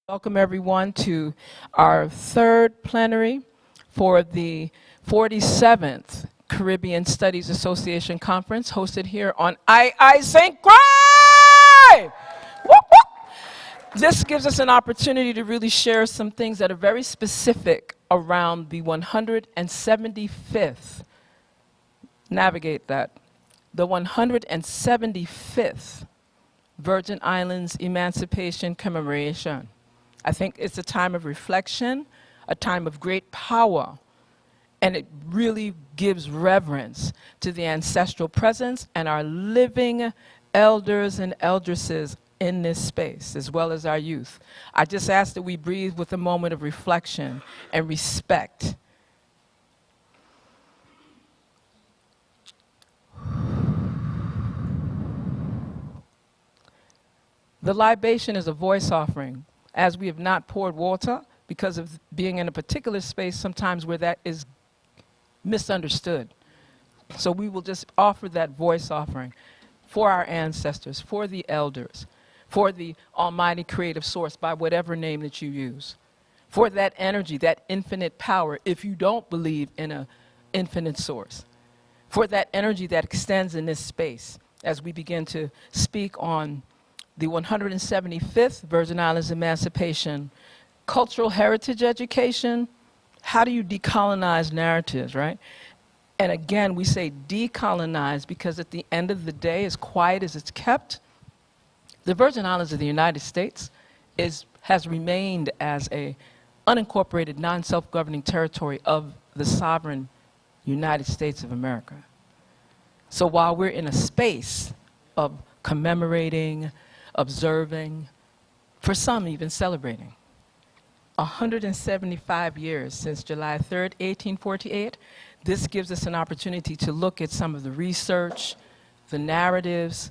Welcome everyone to our third plenary for the 47th Caribbean Studies Association Conference hosted here on St. Croix! Whoop, whoop. This gives us an opportunity to really share some things that are very specific around the 175th, navigate that, the 175th Virgin Islands Emancipation Commemoration. I think it's a time of reflection, a time of great power, and it really gives reverence to the ancestral presence and our living elders and eldresses in this space, as well as our youth. I just ask that we breathe with a moment of reflection and respect. The libation is a voice offering. As we have not poured water, because of being in a particular space sometimes where that is misunderstood. So we will just offer that voice offering for our ancestors, for the elders, for the almighty creative source by whatever name that you use, for that energy, that infinite power, if you don't believe in an infinite source, for that energy that extends in this space as we begin to speak on the 175th Virgin Islands Emancipation, cultural heritage education. How do you decolonize narratives, right? And again, we say decolonize because at the end of the day, as quiet as it's kept, the Virgin Islands of the United States has remained as a unincorporated, non-self-governing territory of the sovereign United States of America. So while we're in a space of commemorating, observing, for some even celebrating. 175 years since July 3rd, 1848, this gives us an opportunity to look at some of the research, the narratives,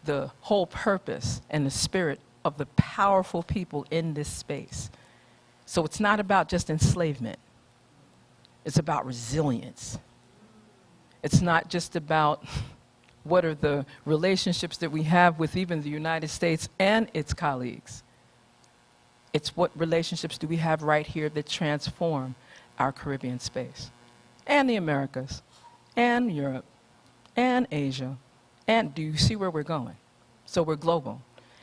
the whole purpose and the spirit of the powerful people in this space. So it's not about just enslavement. It's about resilience. It's not just about what are the relationships that we have with even the United States and its colleagues. It's what relationships do we have right here that transform our Caribbean space, and the Americas, and Europe, and Asia, and do you see where we're going? So we're global.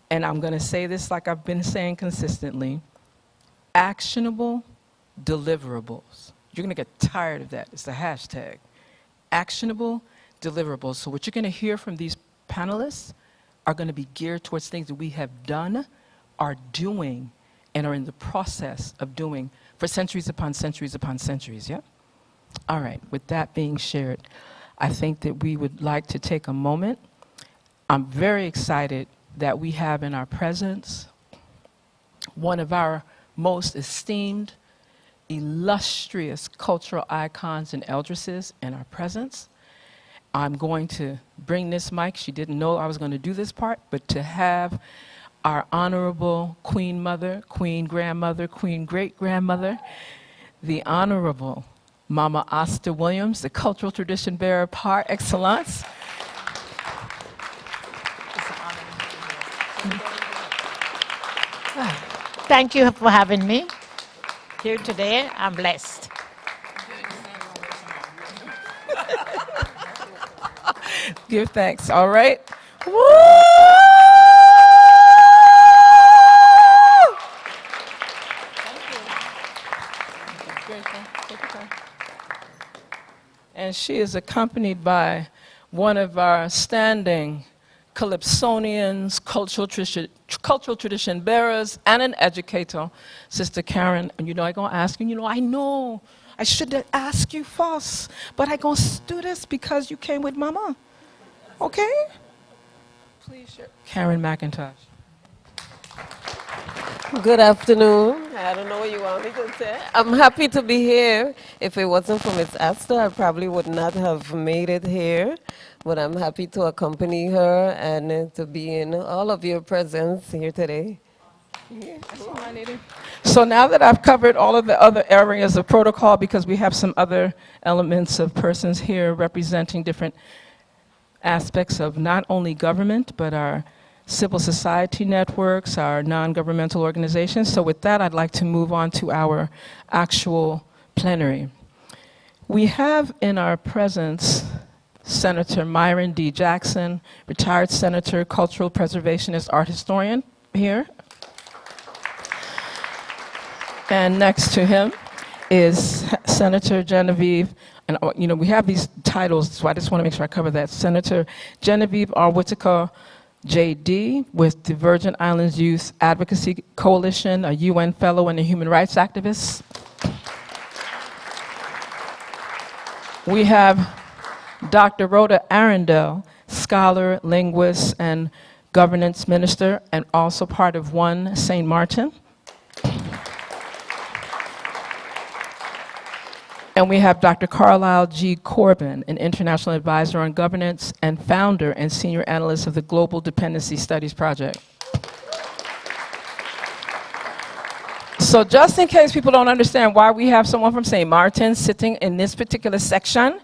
And I'm going to say this like I've been saying consistently, actionable deliverables. You're going to get tired of that. It's the hashtag. Actionable deliverables. So what you're going to hear from these panelists are going to be geared towards things that we have done, are doing, and are in the process of doing for centuries upon centuries upon centuries, yeah? All right, with that being shared, I think that we would like to take a moment. I'm very excited that we have in our presence one of our most esteemed, illustrious cultural icons and eldresses in our presence. I'm going to bring this mic. She didn't know I was going to do this part, but to have our honorable Queen Mother, Queen Grandmother, Queen Great-Grandmother, the Honorable Mama Asta Williams, the cultural tradition bearer par excellence. Thank you for having me here today. I'm blessed. Give thanks, all right? Woo! And she is accompanied by one of our standing Calypsonians, cultural tradition bearers, and an educator, Sister Karen. And you know, I'm going to ask you, I know I should ask you first, but I'm going to do this because you came with Mama. Okay? Please share. Karen McIntosh. Good afternoon. I don't know what you want me to say. I'm happy to be here. If it wasn't for Miss Asta, I probably would not have made it here. But I'm happy to accompany her and to be in all of your presence here today. Yeah. That's all I needed. So now that I've covered all of the other areas of protocol, because we have some other elements of persons here representing different aspects of not only government, but our civil society networks, our non-governmental organizations. So with that, I'd like to move on to our actual plenary. We have in our presence Senator Myron D. Jackson, retired senator, cultural preservationist, art historian here. And next to him is Senator Genevieve, and we have these titles, so I just want to make sure I cover that. Senator Genevieve R. Whitaker, JD, with the Virgin Islands Youth Advocacy Coalition, a UN fellow and a human rights activist. We have Dr. Rhoda Arundel, scholar, linguist, and governance minister, and also part of One St. Martin. And we have Dr. Carlisle G. Corbin, an international advisor on governance and founder and senior analyst of the Global Dependency Studies Project. So just in case people don't understand why we have someone from St. Martin sitting in this particular section,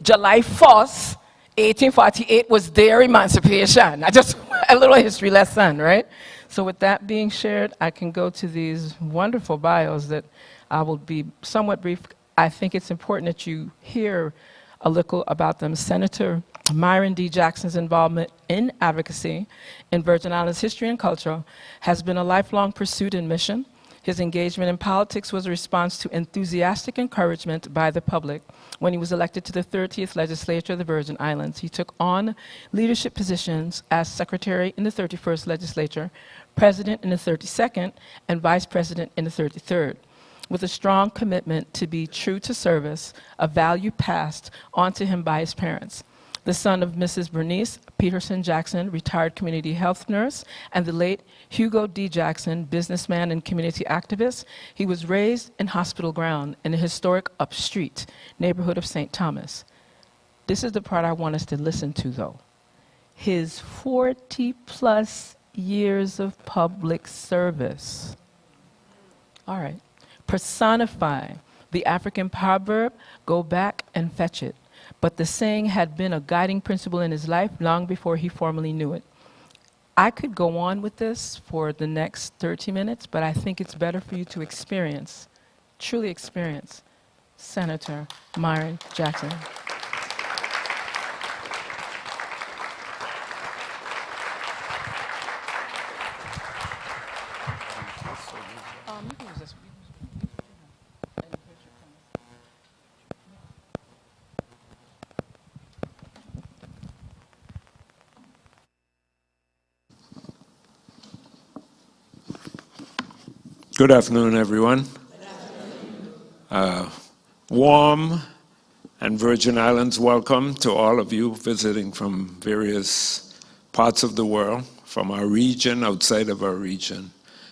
July 4th, 1848 was their emancipation. A little history lesson, right? So with that being shared, I can go to these wonderful bios that I will be somewhat brief. I think it's important that you hear a little about them. Senator Myron D. Jackson's involvement in advocacy in Virgin Islands history and culture has been a lifelong pursuit and mission. His engagement in politics was a response to enthusiastic encouragement by the public. When he was elected to the 30th Legislature of the Virgin Islands, he took on leadership positions as Secretary in the 31st Legislature, President in the 32nd, and Vice President in the 33rd. With a strong commitment to be true to service, a value passed on to him by his parents. The son of Mrs. Bernice Peterson Jackson, retired community health nurse, and the late Hugo D. Jackson, businessman and community activist, he was raised in Hospital Ground in the historic Upstreet neighborhood of St. Thomas. This is the part I want us to listen to, though. His 40-plus years of public service. All right. Personify the African proverb, go back and fetch it. But the saying had been a guiding principle in his life long before he formally knew it. I could go on with this for the next 30 minutes, but I think it's better for you to experience, truly experience, Senator Myron Jackson. Good afternoon, everyone. Warm and Virgin Islands welcome to all of you visiting from various parts of the world, from our region, outside of our region.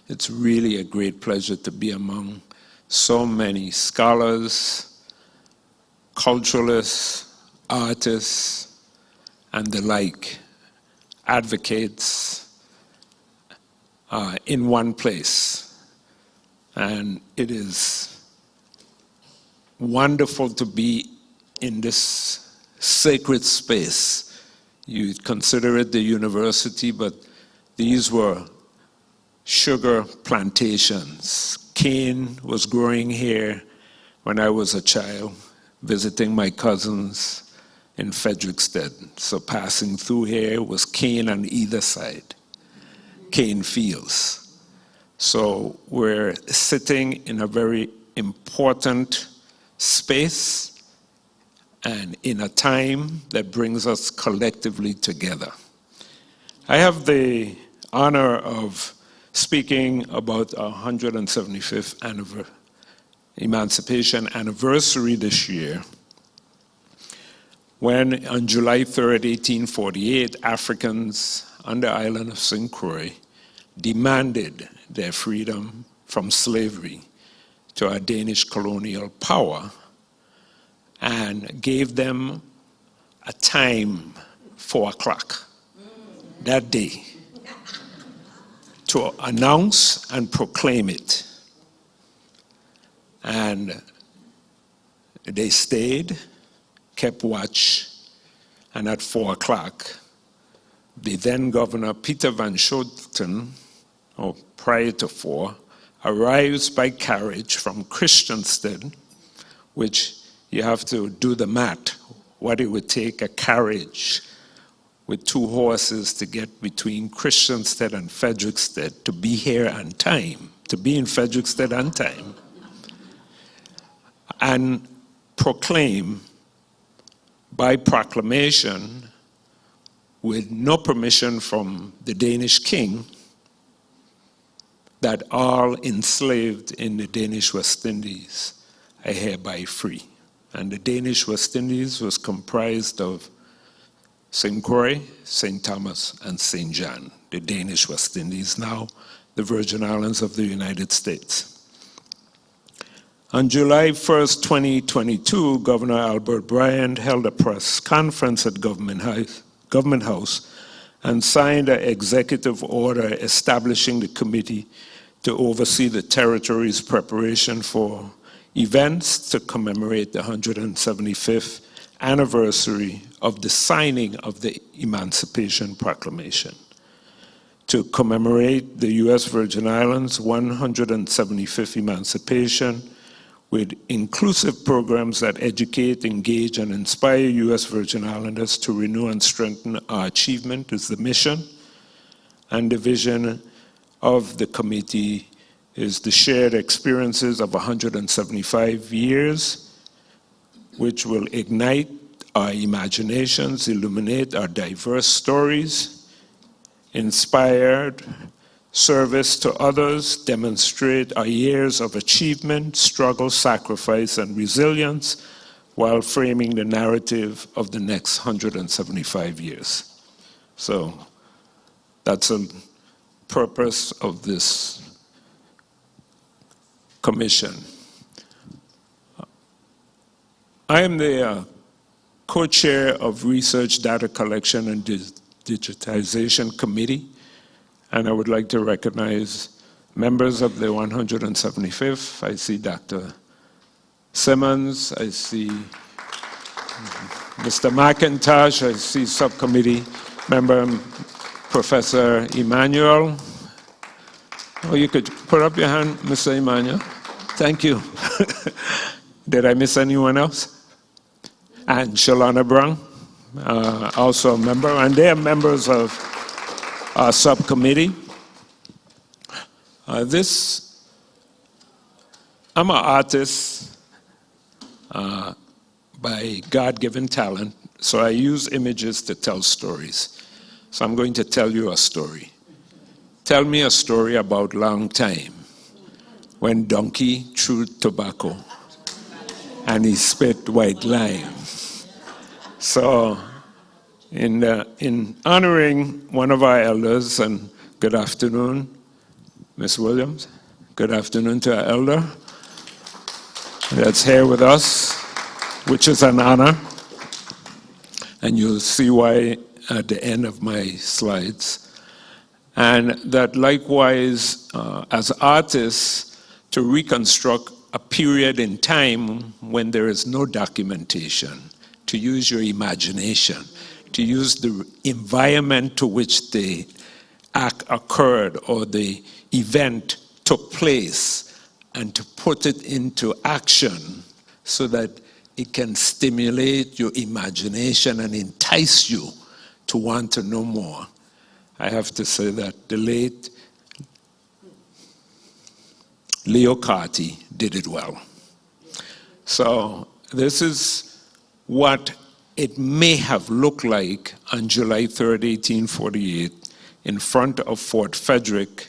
It's really a great pleasure to be among so many scholars, culturalists, artists, and the like, advocates in one place. And it is wonderful to be in this sacred space. You'd consider it the university, but these were sugar plantations. Cane was growing here when I was a child, visiting my cousins in Frederiksted. So passing through here was cane on either side, cane fields. So we're sitting in a very important space and in a time that brings us collectively together. I have the honor of speaking about our 175th Emancipation anniversary this year, when on July 3rd, 1848, Africans on the island of St. Croix demanded their freedom from slavery to a Danish colonial power and gave them a time, 4 o'clock that day, to announce and proclaim it. And they stayed, kept watch, and at 4 o'clock, the then Governor Peter Van Schoten, or prior to 4, arrives by carriage from Christiansted, which you have to do the math, what it would take a carriage with 2 horses to get between Christiansted and Frederiksted to be here on time, to be in Frederiksted on time, and proclaim by proclamation, with no permission from the Danish king, that all enslaved in the Danish West Indies are hereby free. And the Danish West Indies was comprised of St. Croix, St. Thomas, and St. John, the Danish West Indies, now the Virgin Islands of the United States. On July 1st, 2022, Governor Albert Bryant held a press conference at Government House and signed an executive order establishing the committee to oversee the territory's preparation for events to commemorate the 175th anniversary of the signing of the Emancipation Proclamation. To commemorate the U.S. Virgin Islands' 175th emancipation, with inclusive programs that educate, engage, and inspire U.S. Virgin Islanders to renew and strengthen our achievement is the mission. And the vision of the committee is the shared experiences of 175 years, which will ignite our imaginations, illuminate our diverse stories, inspired service to others, demonstrate our years of achievement, struggle, sacrifice, and resilience, while framing the narrative of the next 175 years. So that's the purpose of this commission. I am the co-chair of Research, Data Collection, and Digitization Committee, and I would like to recognize members of the 175th. I see Dr. Simmons, I see Mr. McIntosh, I see subcommittee member Professor Emmanuel. Oh, you could put up your hand, Mr. Emmanuel. Thank you. Did I miss anyone else? And Shalana Brown, also a member, and they are members of our subcommittee. I'm an artist by God-given talent, so I use images to tell stories. So I'm going to tell you a story. Tell me a story about long time, when donkey chewed tobacco and he spit white lime. So in honoring one of our elders, and good afternoon, Ms. Williams. Good afternoon to our elder that's here with us, which is an honor. And you'll see why at the end of my slides. And that likewise, as artists, to reconstruct a period in time when there is no documentation, to use your imagination, to use the environment to which the act occurred or the event took place, and to put it into action so that it can stimulate your imagination and entice you to want to know more. I have to say that the late Leo Carty did it well. So this is what it may have looked like on July 3rd, 1848, in front of Fort Frederick,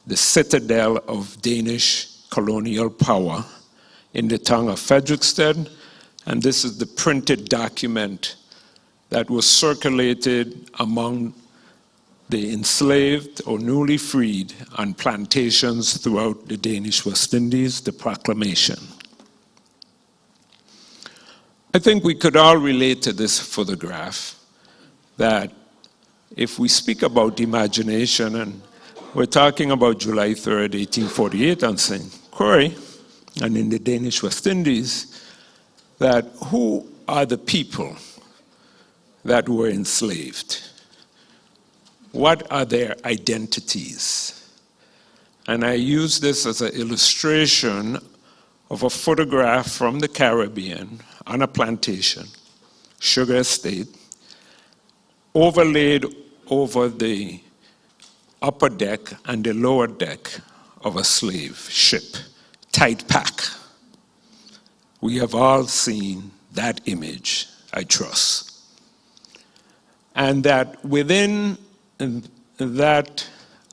the citadel of Danish colonial power in the town of Frederiksted. And this is the printed document that was circulated among the enslaved or newly freed on plantations throughout the Danish West Indies, the proclamation. I think we could all relate to this photograph, that if we speak about imagination, and we're talking about July 3rd, 1848 on St. Croix, and in the Danish West Indies, that who are the people that were enslaved? what are their identities? And I use this as an illustration of a photograph from the Caribbean on a plantation, sugar estate, overlaid over the upper deck and the lower deck of a slave ship, tight pack. We have all seen that image, I trust. And that within that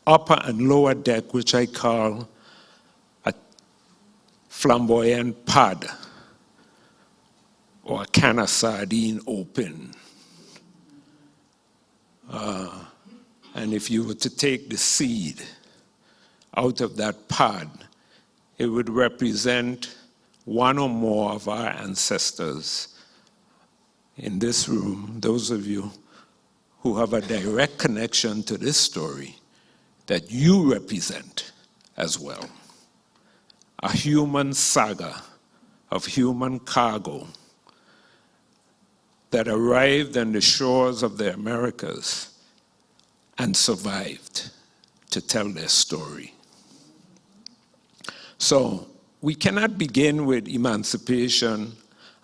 upper and lower deck, which I call a flamboyant pod, or a can of sardine open. And if you were to take the seed out of that pod, it would represent one or more of our ancestors in this room, those of you who have a direct connection to this story that you represent as well. A human saga of human cargo that arrived on the shores of the Americas and survived to tell their story. So we cannot begin with emancipation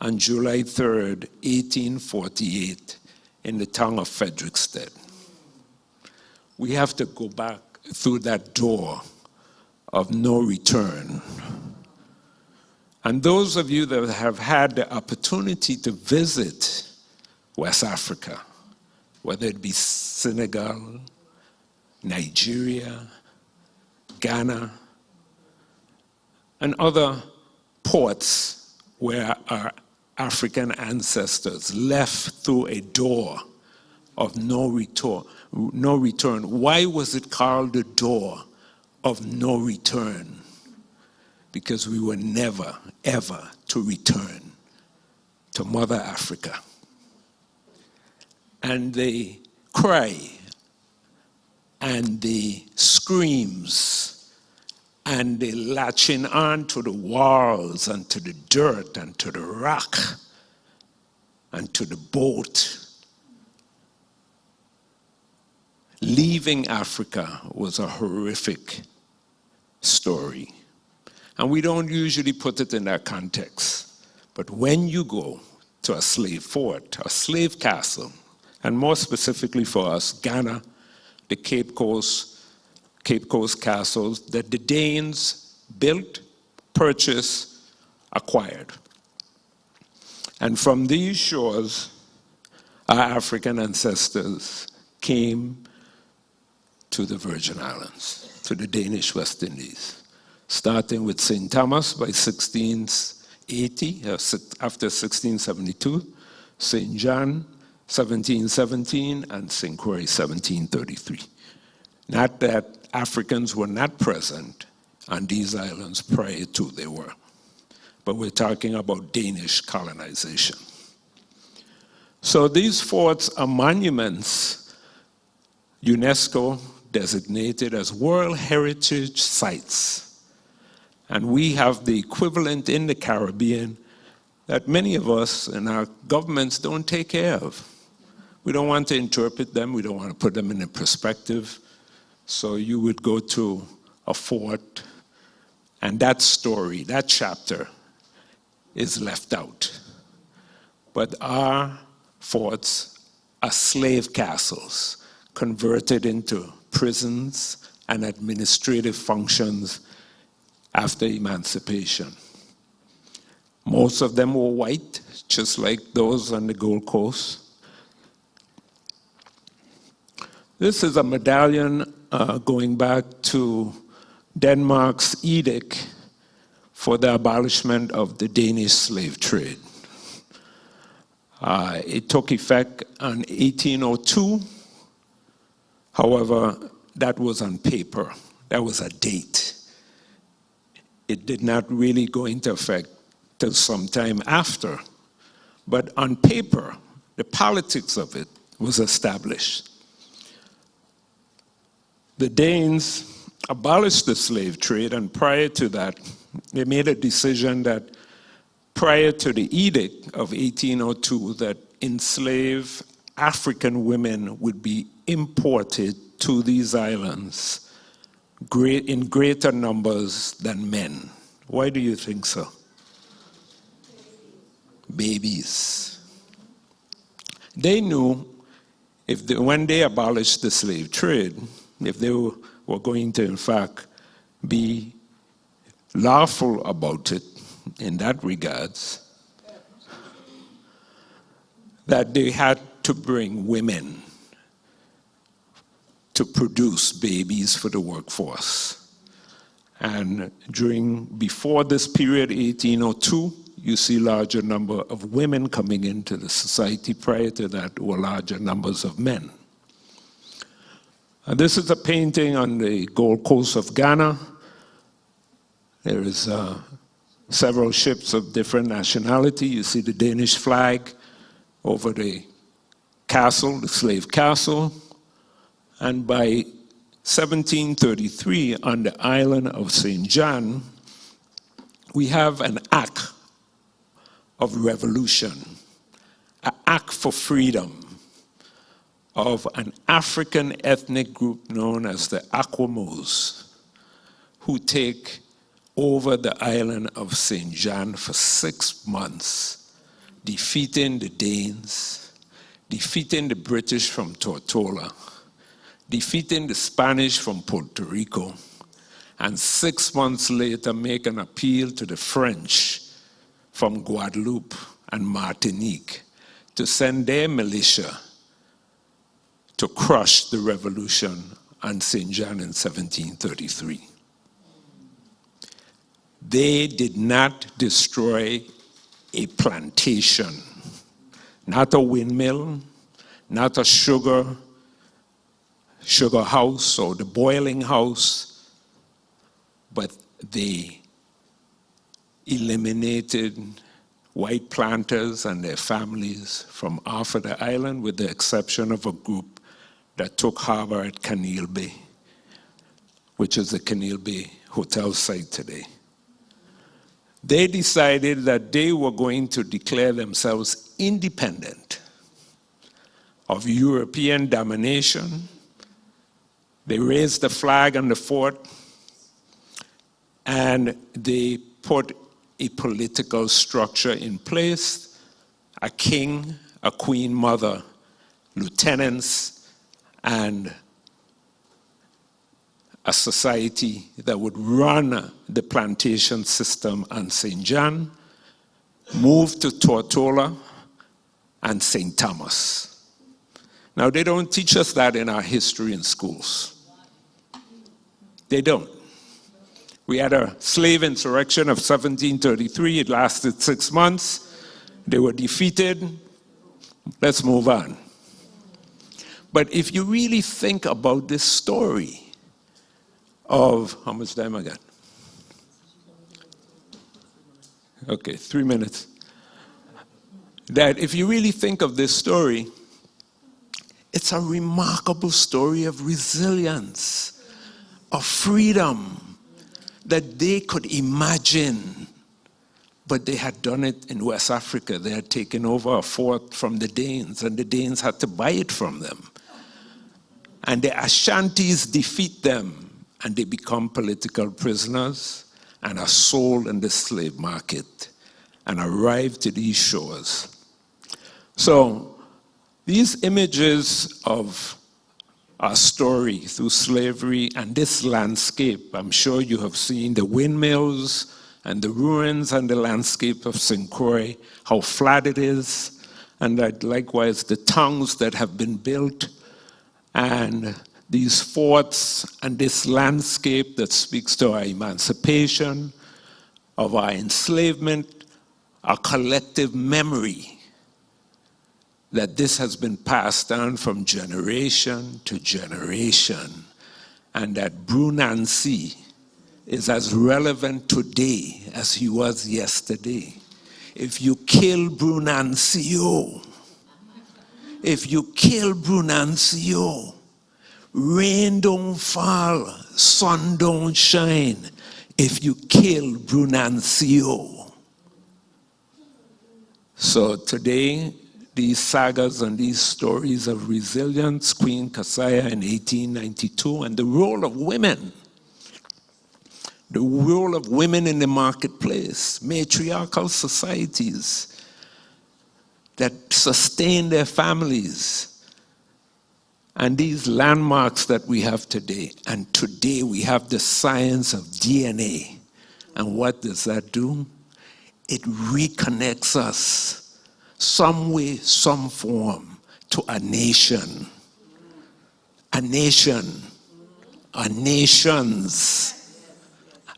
on July 3rd, 1848, in the town of Frederiksted. We have to go back through that door of no return. And those of you that have had the opportunity to visit West Africa, whether it be Senegal, Nigeria, Ghana, and other ports where our African ancestors left through a door of no return. Why was it called the door of no return? Because we were never, ever to return to Mother Africa. And the cry and the screams and the latching on to the walls and to the dirt and to the rock and to the boat, leaving Africa was a horrific story. And we don't usually put it in that context. But when you go to a slave fort, a slave castle, and more specifically for us, Ghana, the Cape Coast castles that the Danes built, purchased, acquired. And from these shores, our African ancestors came to the Virgin Islands, to the Danish West Indies, starting with St. Thomas by 1680, after 1672, St. John, 1717, and St. Croix, 1733. Not that Africans were not present on these islands prior to they were, but we're talking about Danish colonization. So these forts are monuments UNESCO designated as World Heritage Sites. And we have the equivalent in the Caribbean that many of us and our governments don't take care of. We don't want to interpret them. We don't want to put them in a perspective. So you would go to a fort, and that story, that chapter, is left out. But our forts are slave castles converted into prisons and administrative functions after emancipation. Most of them were white, just like those on the Gold Coast. This is a medallion going back to Denmark's edict for the abolishment of the Danish slave trade. It took effect in 1802. However, that was on paper. That was a date. It did not really go into effect till some time after. But on paper, the politics of it was established. The Danes abolished the slave trade, and prior to that, they made a decision that prior to the edict of 1802, that enslaved African women would be imported to these islands in greater numbers than men. Why do you think so? Babies. They knew when they abolished the slave trade, if they were going to, in fact, be lawful about it in that regards, that they had to bring women to produce babies for the workforce. And before this period, 1802, you see larger number of women coming into the society. Prior to that, were larger numbers of men. And this is a painting on the Gold Coast of Ghana. There is several ships of different nationality. You see the Danish flag over the castle, the slave castle. And by 1733, on the island of St. John, we have an act of revolution, an act for freedom of an African ethnic group known as the Aquamos, who take over the island of St. John for 6 months, defeating the Danes, defeating the British from Tortola, defeating the Spanish from Puerto Rico, and 6 months later make an appeal to the French from Guadeloupe and Martinique to send their militia to crush the revolution on St. John in 1733. They did not destroy a plantation, not a windmill, not a sugar house or the boiling house, but they eliminated white planters and their families from off of the island, with the exception of a group that took harbor at Canil Bay, which is the Canil Bay hotel site today. They decided that they were going to declare themselves independent of European domination. They raised the flag on the fort, and they put a political structure in place, a king, a queen mother, lieutenants, and a society that would run the plantation system on St. John, moved to Tortola and St. Thomas. Now, they don't teach us that in our history in schools. They don't. We had a slave insurrection of 1733. It lasted 6 months. They were defeated. Let's move on. But if you really think about this story of, how much time I got? Okay, 3 minutes. That if you really think of this story, it's a remarkable story of resilience, of freedom, that they could imagine, but they had done it in West Africa. They had taken over a fort from the Danes, and the Danes had to buy it from them. And the Ashantis defeat them, and they become political prisoners and are sold in the slave market and arrive to these shores. So these images of our story through slavery and this landscape, I'm sure you have seen the windmills and the ruins and the landscape of St. Croix, how flat it is, and that likewise the towns that have been built, and these forts and this landscape that speaks to our emancipation, of our enslavement, our collective memory, that this has been passed down from generation to generation, and that Brunancy is as relevant today as he was yesterday. If you kill Brunancio, rain don't fall, sun don't shine, if you kill Brunancio. So today, these sagas and these stories of resilience, Queen Kasaya in 1892, and the role of women in the marketplace, matriarchal societies that sustain their families, and these landmarks that we have today. And today we have the science of DNA. And what does that do? It reconnects us some way, some form, to a nation. A nation. A nation's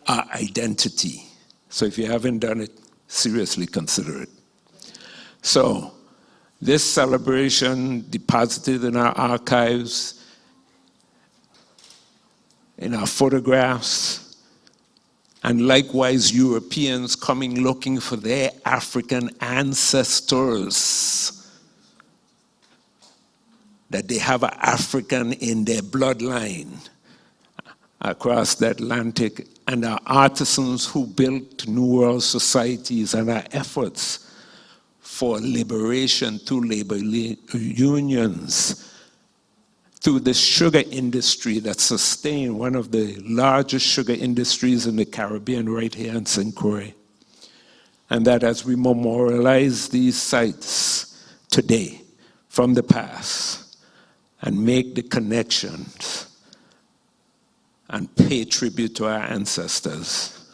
identity. So if you haven't done it, seriously consider it. So this celebration deposited in our archives, in our photographs, and likewise Europeans coming looking for their African ancestors, that they have an African in their bloodline across the Atlantic, and our artisans who built New World societies, and our efforts for liberation through labor unions, through the sugar industry that sustained one of the largest sugar industries in the Caribbean right here in St. Croix. And that as we memorialize these sites today from the past and make the connections and pay tribute to our ancestors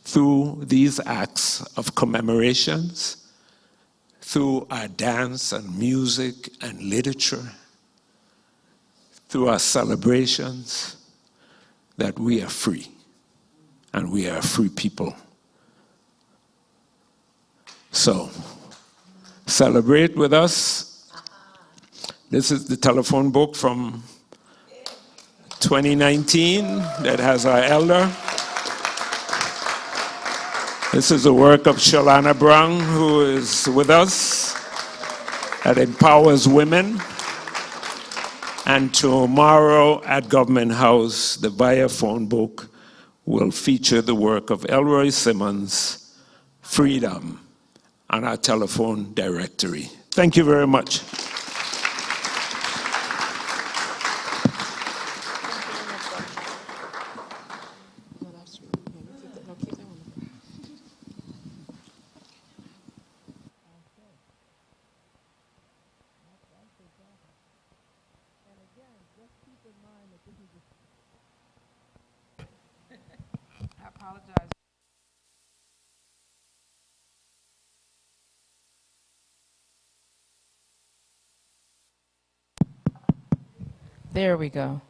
through these acts of commemorations, through our dance and music and literature, through our celebrations, that we are free, and we are a free people. So, celebrate with us. This is the telephone book from 2019 that has our elder. This is the work of Shalana Brown, who is with us, that empowers women. And tomorrow at Government House, the Via phone book will feature the work of Elroy Simmons, Freedom, on our telephone directory. Thank you very much. There we go.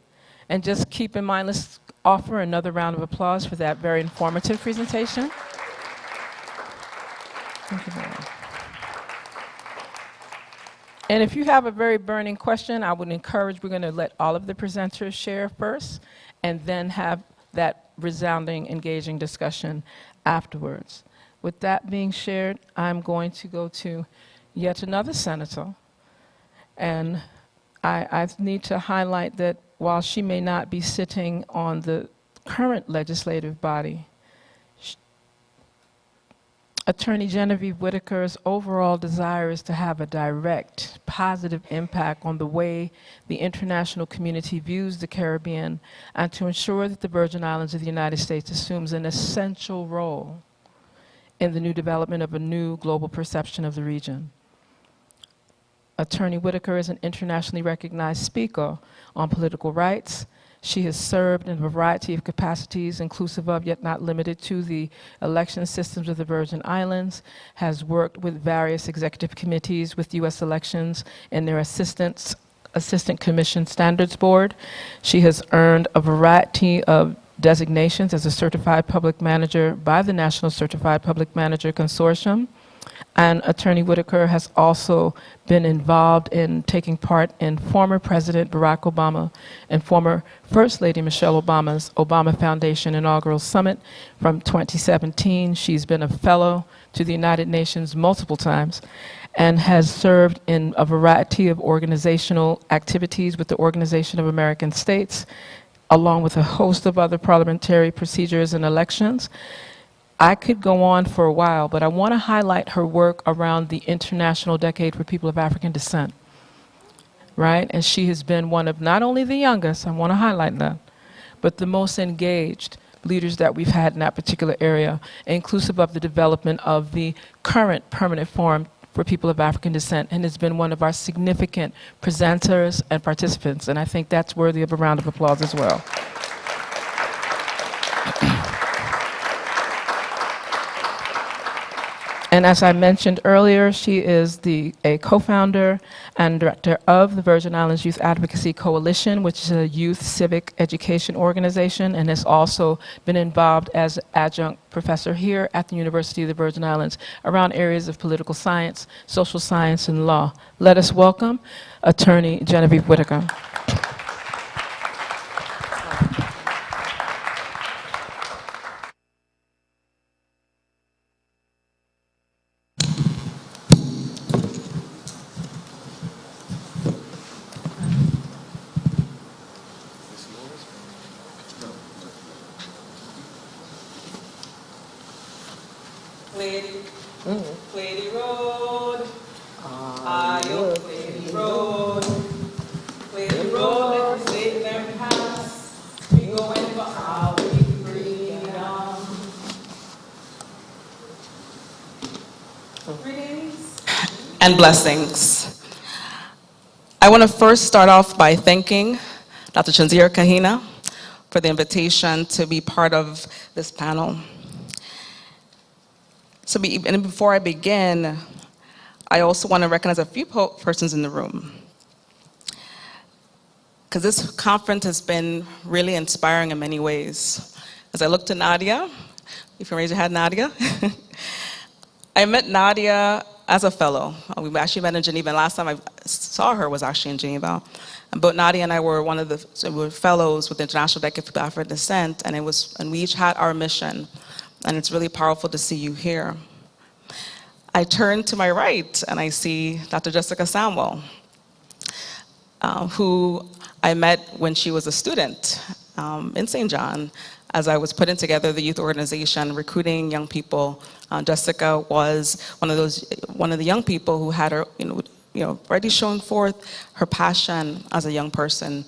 And just keep in mind, let's offer another round of applause for that very informative presentation. Thank you very much. And if you have a very burning question, I would encourage, we're going to let all of the presenters share first, and then have that resounding, engaging discussion afterwards. With that being shared, I'm going to go to yet another senator. And I need to highlight that while she may not be sitting on the current legislative body, Attorney Genevieve Whitaker's overall desire is to have a direct, positive impact on the way the international community views the Caribbean, and to ensure that the Virgin Islands of the United States assumes an essential role in the new development of a new global perception of the region. Attorney Whitaker is an internationally recognized speaker on political rights. She has served in a variety of capacities, inclusive of, yet not limited to, the election systems of the Virgin Islands, has worked with various executive committees with U.S. elections and their Assistant Commission Standards Board. She has earned a variety of designations as a certified public manager by the National Certified Public Manager Consortium. And Attorney Whitaker has also been involved in taking part in former President Barack Obama and former First Lady Michelle Obama's Obama Foundation inaugural summit from 2017. She's been a fellow to the United Nations multiple times and has served in a variety of organizational activities with the Organization of American States, along with a host of other parliamentary procedures and elections. I could go on for a while, but I want to highlight her work around the International Decade for People of African Descent, right? And she has been one of not only the youngest, I want to highlight that, but the most engaged leaders that we've had in that particular area, inclusive of the development of the current permanent forum for people of African descent, and has been one of our significant presenters and participants, and I think that's worthy of a round of applause as well. And as I mentioned earlier, she is a co-founder and director of the Virgin Islands Youth Advocacy Coalition, which is a youth civic education organization, and has also been involved as adjunct professor here at the University of the Virgin Islands around areas of political science, social science, and law. Let us welcome Attorney Genevieve Whitaker. Plenary Road, ayo Plenary Road, Plenary Road, let the state them pass. We going for our freedom. Greetings and blessings. I want to first start off by thanking Dr. Chanzira Kahina for the invitation to be part of this panel. And before I begin, I also want to recognize a few persons in the room, because this conference has been really inspiring in many ways. As I look to Nadia, you can raise your hand, Nadia. I met Nadia as a fellow. We actually met in Geneva, and last time I saw her was actually in Geneva. But Nadia and I were we were fellows with the International Decade for African Descent, and we each had our mission. And it's really powerful to see you here. I turn to my right and I see Dr. Jessica Samuel, who I met when she was a student in St. John, as I was putting together the youth organization, recruiting young people. Jessica was one of the young people who had her, already showing forth her passion as a young person.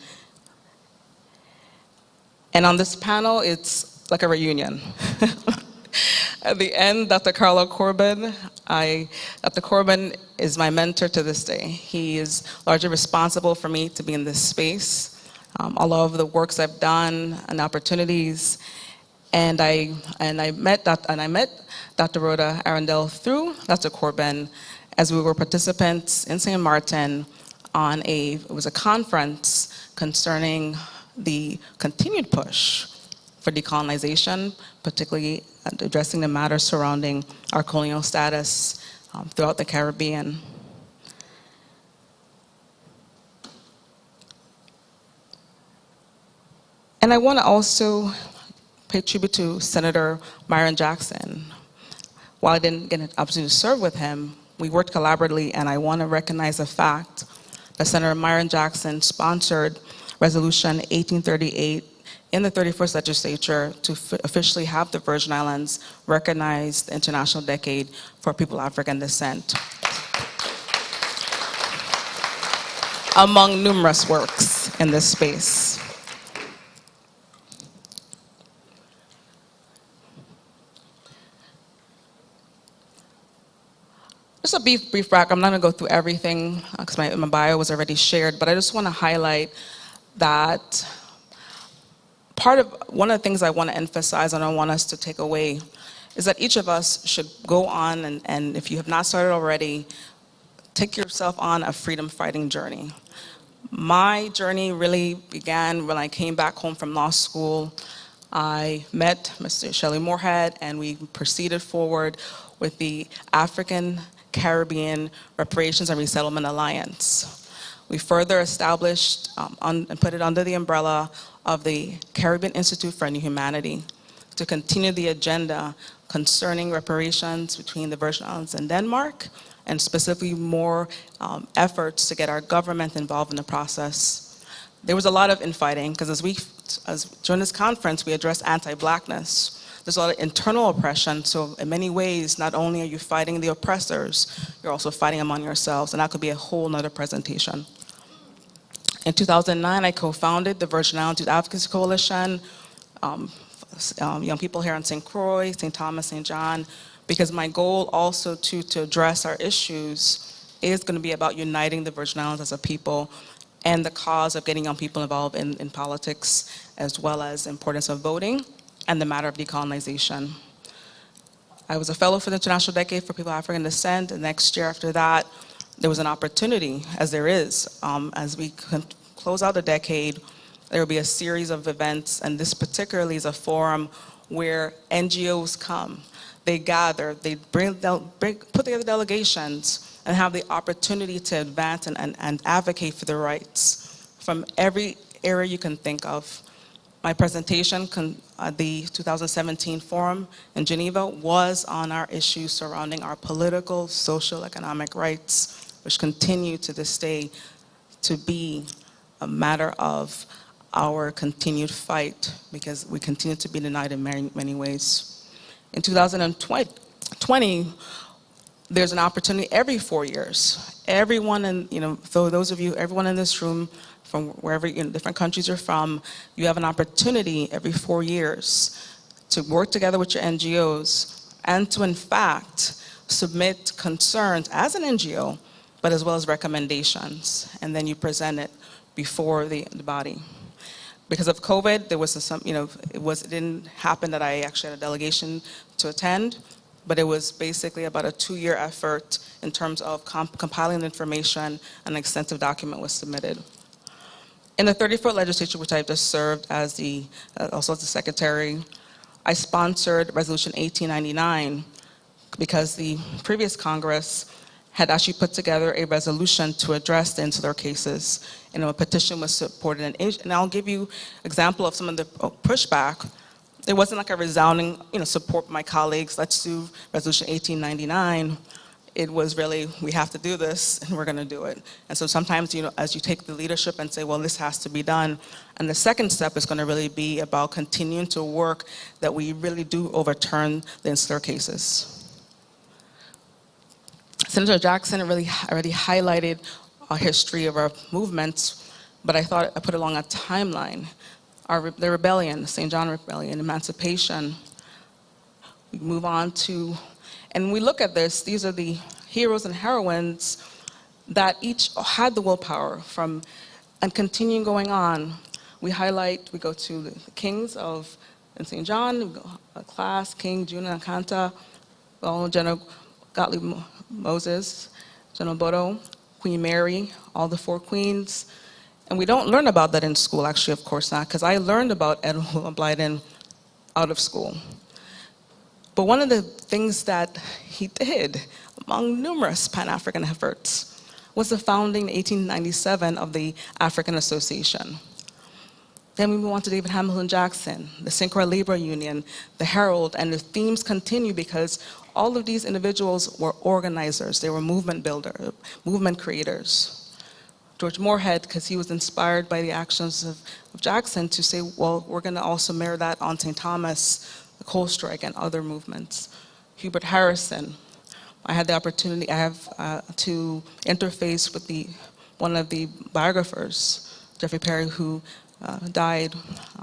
And on this panel, it's like a reunion. At the end, Dr. Carlo Corbin. Dr. Corbin is my mentor to this day. He is largely responsible for me to be in this space. All of the works I've done and opportunities, and I met Dr. Rhoda Arundel through Dr. Corbin, as we were participants in St. Martin on it was a conference concerning the continued push for decolonization, particularly addressing the matters surrounding our colonial status throughout the Caribbean. And I want to also pay tribute to Senator Myron Jackson. While I didn't get an opportunity to serve with him, we worked collaboratively, and I want to recognize the fact that Senator Myron Jackson sponsored Resolution 1838 in the 31st legislature to officially have the Virgin Islands recognize the International Decade for People of African Descent, among numerous works in this space. Just a brief back. I'm not going to go through everything because my bio was already shared, but I just want to highlight that one of the things I want to emphasize and I want us to take away is that each of us should go on and if you have not started already, take yourself on a freedom fighting journey. My journey really began when I came back home from law school. I met Mr. Shelley Moorhead and we proceeded forward with the African Caribbean Reparations and Resettlement Alliance. We further established and put it under the umbrella of the Caribbean Institute for a New Humanity to continue the agenda concerning reparations between the Virgin Islands and Denmark, and specifically more efforts to get our government involved in the process. There was a lot of infighting because during this conference we addressed anti-Blackness. there's a lot of internal oppression. So in many ways, not only are you fighting the oppressors, you're also fighting among yourselves. And that could be a whole nother presentation. In 2009, I co-founded the Virgin Islands Youth Advocacy Coalition, young people here in St. Croix, St. Thomas, St. John, because my goal also to address our issues is going to be about uniting the Virgin Islands as a people and the cause of getting young people involved in politics, as well as the importance of voting and the matter of decolonization. I was a fellow for the International Decade for People of African Descent, and next year after that, there was an opportunity, as there is, as we close out the decade, there will be a series of events, and this particularly is a forum where NGOs come. They gather, they put together delegations and have the opportunity to advance and advocate for their rights from every area you can think of. My presentation at the 2017 forum in Geneva was on our issues surrounding our political, social, economic rights, which continue to this day to be a matter of our continued fight, because we continue to be denied in many, many ways. In 2020, there's an opportunity every 4 years. Everyone in, for those of you, everyone in this room, from wherever, different countries you're from, you have an opportunity every 4 years to work together with your NGOs and to, in fact, submit concerns as an NGO, but as well as recommendations, and then you present it before the body. Because of COVID, there was it didn't happen that I actually had a delegation to attend, but it was basically about a 2-year effort in terms of compiling the information, and an extensive document was submitted. In the 34th legislature, which I just served as also as the secretary, I sponsored Resolution 1899 because the previous Congress had actually put together a resolution to address the insular cases. A petition was supported, and I'll give you an example of some of the pushback. It wasn't like a resounding support from my colleagues, let's do Resolution 1899. It was really, we have to do this, and we're going to do it. And so sometimes, as you take the leadership and say, well, this has to be done, and the second step is going to really be about continuing to work that we really do overturn the insular cases. Senator Jackson already highlighted a history of our movements, but I thought I put along a timeline. The rebellion, the St. John Rebellion, emancipation. We move on to, and we look at this, these are the heroes and heroines that each had the willpower and continue going on. We go to the kings in St. John, we go Class, King, Juna, Kanta, General Gottlieb Moses, General Bodo, Queen Mary, all the 4 queens. And we don't learn about that in school, actually, of course not, because I learned about Edward Blyden out of school. But one of the things that he did, among numerous Pan-African efforts, was the founding in 1897 of the African Association. Then we move on to David Hamilton Jackson, the St. Croix Labor Union, the Herald, and the themes continue because all of these individuals were organizers. They were movement builders, movement creators. George Moorhead, because he was inspired by the actions of Jackson to say, well, we're going to also mirror that on St. Thomas, the coal strike, and other movements. Hubert Harrison. I had the opportunity, to interface with one of the biographers, Jeffrey Perry, who died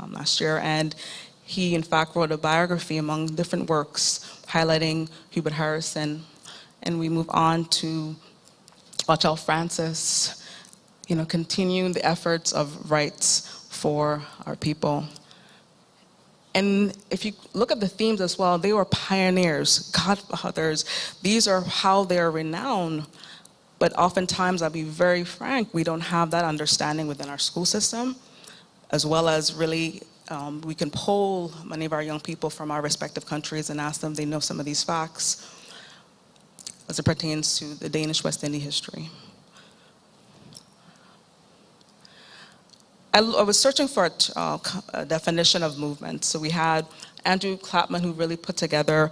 last year, and he in fact wrote a biography among different works highlighting Hubert Harrison. And we move on to Watchell Francis, continuing the efforts of rights for our people. And if you look at the themes as well, they were pioneers, godfathers. These are how they're renowned. But oftentimes, I'll be very frank, we don't have that understanding within our school system, as well as really, we can poll many of our young people from our respective countries and ask them if they know some of these facts as it pertains to the Danish West Indies history. I was searching for a definition of movement. So we had Andrew Clapman, who really put together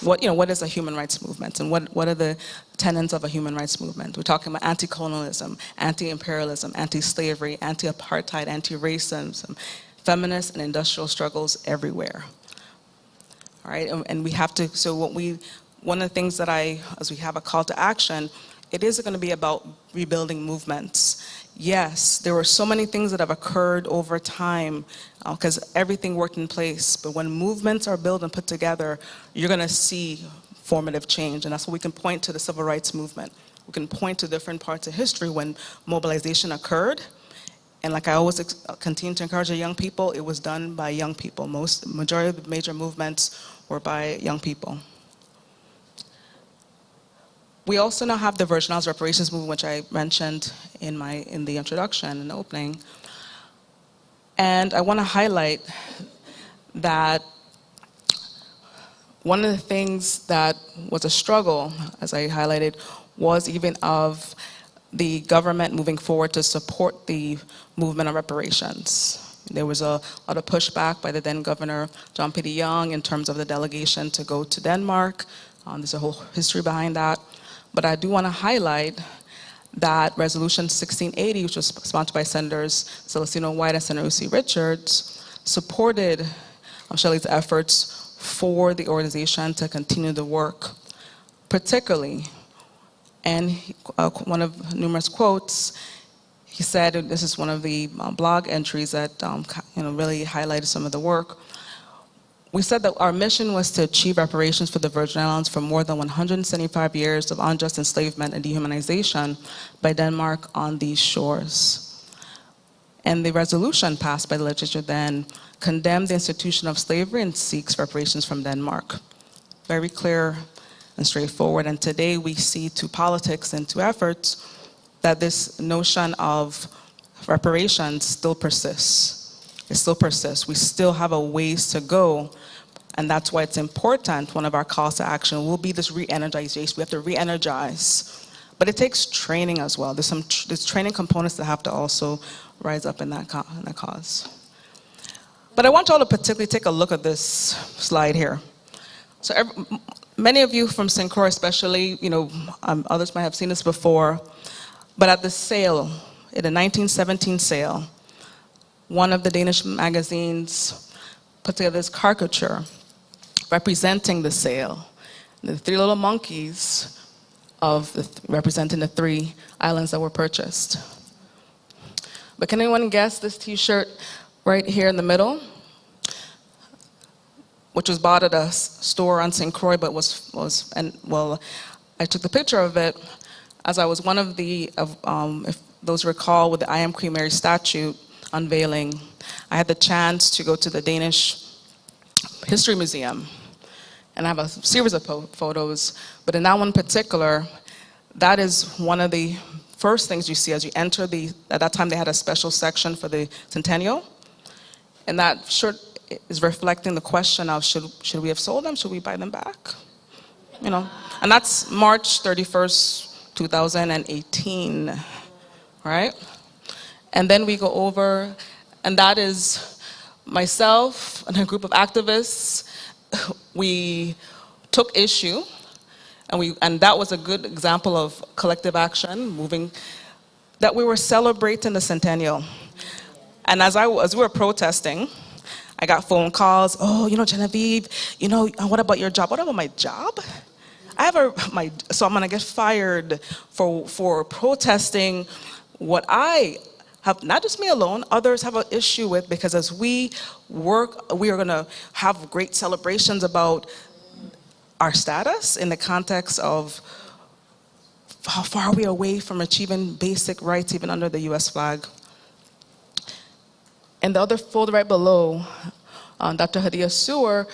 what is a human rights movement and what are the tenets of a human rights movement. We're talking about anti-colonialism, anti-imperialism, anti-slavery, anti-apartheid, anti-racism, feminist and industrial struggles everywhere. all right? And we have to, so one of the things that as we have a call to action, it is going to be about rebuilding movements. Yes, there were so many things that have occurred over time because everything worked in place. But when movements are built and put together, you're going to see formative change. And that's what we can point to the civil rights movement. We can point to different parts of history when mobilization occurred. And like I always continue to encourage the young people, it was done by young people. Majority of the major movements were by young people. We also now have the Virgin Islands reparations movement, which I mentioned in the introduction, in the opening. And I want to highlight that one of the things that was a struggle, as I highlighted, was even of the government moving forward to support the movement on reparations. There was a lot of pushback by the then Governor John P. Young in terms of the delegation to go to Denmark. There's a whole history behind that. But I do want to highlight that Resolution 1680, which was sponsored by Senators Celestino White and Senator Lucy Richards, supported Shelley's efforts for the organization to continue the work, particularly. And one of numerous quotes, he said, and this is one of the blog entries that really highlighted some of the work. We said that our mission was to achieve reparations for the Virgin Islands for more than 175 years of unjust enslavement and dehumanization by Denmark on these shores. And the resolution passed by the legislature then condemned the institution of slavery and seeks reparations from Denmark. Very clear and straightforward. And today we see to politics and to efforts that this notion of reparations still persists. It still persists. We still have a ways to go. And that's why it's important. One of our calls to action will be this re-energization. We have to re-energize. But it takes training as well. There's training components that have to also rise up in that cause. But I want you all to particularly take a look at this slide here. So many of you from St. Croix especially, others might have seen this before, but at the sale, in the 1917 sale, one of the Danish magazines put together this caricature representing the sale. The three little monkeys representing the 3 islands that were purchased. But can anyone guess this t-shirt right here in the middle? Which was bought at a store on St. Croix, but I took the picture of it as I was one of if those recall, with the I Am Queen Mary statue unveiling. I had the chance to go to the Danish History Museum, and I have a series of photos, but in that one particular, that is one of the first things you see as you enter at that time they had a special section for the centennial, and that shirt is reflecting the question of should we have sold them, should we buy them back? And that's March 31st, 2018, right? And then we go over, and that is myself and a group of activists. We took issue, and that was a good example of collective action, that we were celebrating the centennial. And as we were protesting, I got phone calls, Genevieve, what about your job? What about my job? So I'm gonna get fired for protesting what I have, not just me alone, others have an issue with, because as we work, we are gonna have great celebrations about our status in the context of how far are we away from achieving basic rights even under the US flag. And the other folder right below, Dr. Hadia Sewer,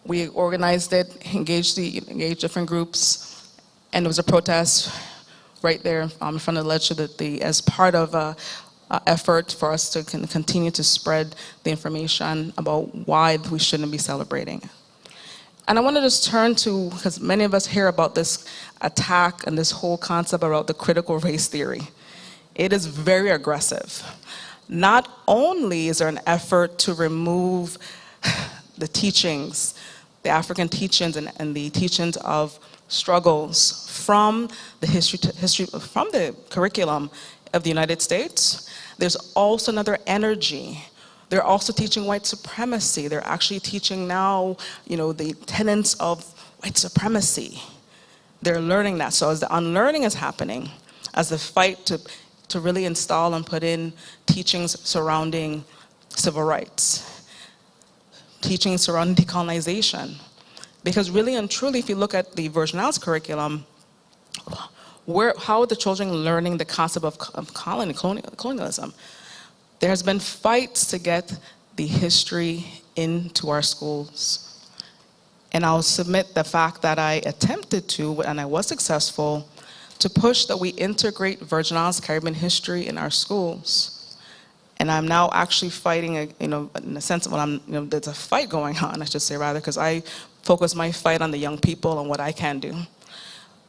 we organized it, engaged different groups, and it was a protest right there in front of the legislature as part of an effort for us to continue to spread the information about why we shouldn't be celebrating. And I want to just turn to, because many of us hear about this attack and this whole concept about the critical race theory. It is very aggressive. Not only is there an effort to remove the teachings, the African teachings and the teachings of struggles from the history from the curriculum of the United States, there's also another energy. They're also teaching white supremacy. They're actually teaching now, the tenets of white supremacy. They're learning that. So as the unlearning is happening, as the fight to really install and put in teachings surrounding civil rights, teachings surrounding decolonization. Because really and truly, if you look at the Virgin Islands curriculum, how are the children learning the concept of colonialism? There has been fights to get the history into our schools. And I'll submit the fact that I attempted to, and I was successful, to push that we integrate Virgin Islands Caribbean history in our schools. And I'm now actually fighting, in a sense, there's a fight going on, I should say rather, because I focus my fight on the young people and what I can do.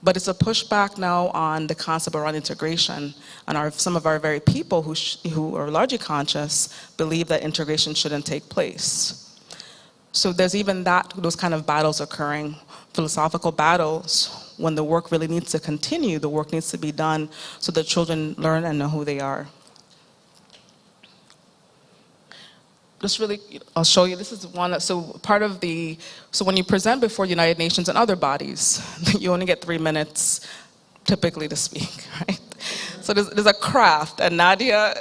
But it's a pushback now on the concept around integration, and some of our very people who are largely conscious believe that integration shouldn't take place. So there's even those kind of battles occurring, philosophical battles, when the work really needs to continue, the work needs to be done so that children learn and know who they are. Just really, I'll show you, this is one, so when you present before United Nations and other bodies, you only get 3 minutes typically to speak, right? So there's a craft, and Nadia,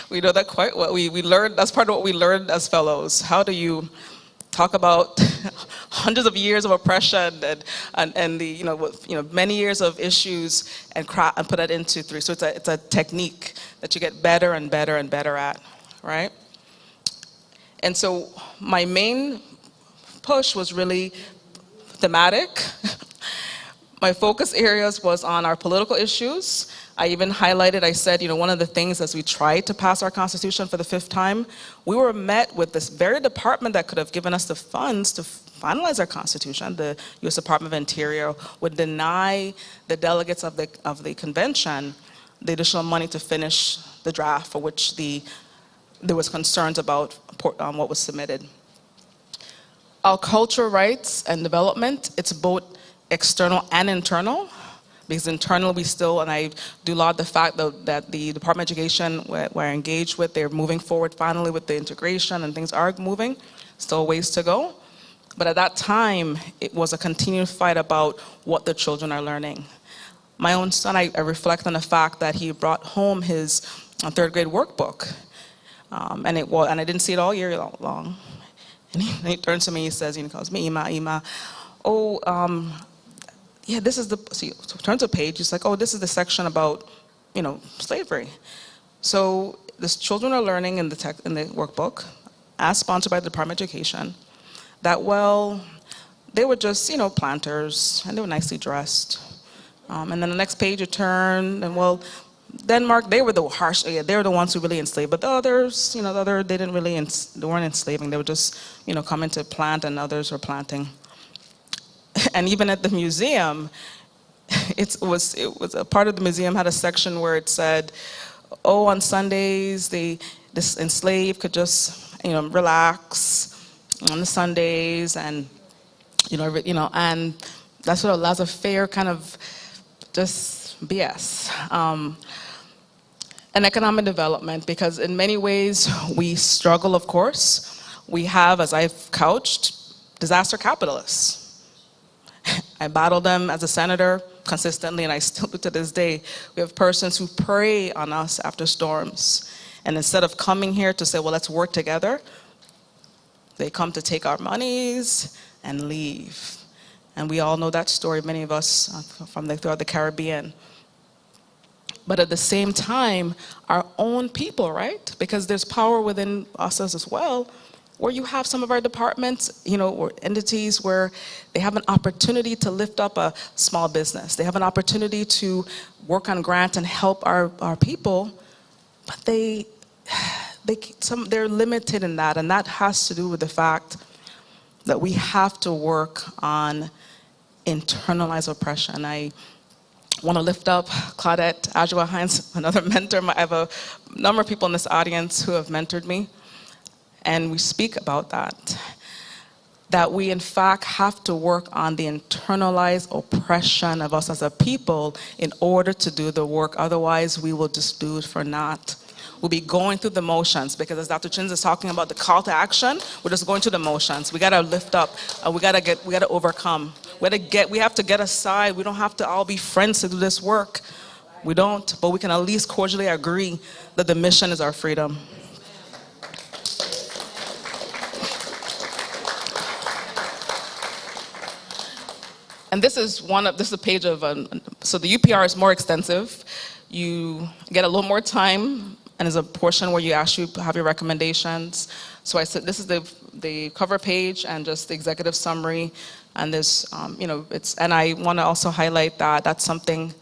we know that quite well. We learned, that's part of what we learned as fellows. How do you talk about hundreds of years of oppression and the many years of issues and put that into 3. So it's a technique that you get better and better and better at, right? And so my main push was really thematic. My focus areas was on our political issues. I even highlighted, I said, one of the things as we tried to pass our Constitution for the 5th time, we were met with this very department that could have given us the funds to finalize our Constitution. The U.S. Department of Interior would deny the delegates of the convention the additional money to finish the draft for which there was concerns about what was submitted. Our cultural rights and development, it's both external and internal. Because internal, we still, and I do laud the fact that the Department of Education we're engaged with, they're moving forward finally with the integration and things are moving, still ways to go. But at that time, it was a continued fight about what the children are learning. My own son, I reflect on the fact that he brought home his 3rd grade workbook. And I didn't see it all year long. And he turns to me, he says, he calls me Ima, yeah, this is so he turns a page, he's like, oh, this is the section about, slavery. So the children are learning in the workbook, as sponsored by the Department of Education, that, they were just, planters, and they were nicely dressed. And then the next page you turn, and Denmark, they were the harsh, they were the ones who really enslaved, but the others, they weren't enslaving, they were just, coming to plant, and others were planting. And even at the museum, it was a part of the museum had a section where it said, oh, on Sundays, this enslaved could just, relax on the Sundays, and, and that's what allows a fair kind of just BS. And economic development, because in many ways, we struggle, of course. We have, as I've couched, disaster capitalists. I battle them as a senator consistently, and I still do to this day. We have persons who prey on us after storms. And instead of coming here to say, well, let's work together, they come to take our monies and leave. And we all know that story, many of us throughout the Caribbean. But at the same time, our own people, right? Because there's power within us as well, where you have some of our departments, or entities where they have an opportunity to lift up a small business. They have an opportunity to work on grants and help our people, but they're limited in that, and that has to do with the fact that we have to work on internalized oppression. I want to lift up Claudette Adjoa Hines, another mentor. I have a number of people in this audience who have mentored me. And we speak about that we in fact have to work on the internalized oppression of us as a people in order to do the work. Otherwise, we will just do it for naught. we'll be going through the motions, because as Dr. Chins is talking about the call to action, we're just going through the motions. We gotta lift up, we gotta overcome. We have to get aside. We don't have to all be friends to do this work. We don't, but we can at least cordially agree that the mission is our freedom. And this is a page of, so the UPR is more extensive. You get a little more time, and there's a portion where you have your recommendations. So I said, this is the cover page and just the executive summary. And there's, and I want to also highlight that that's something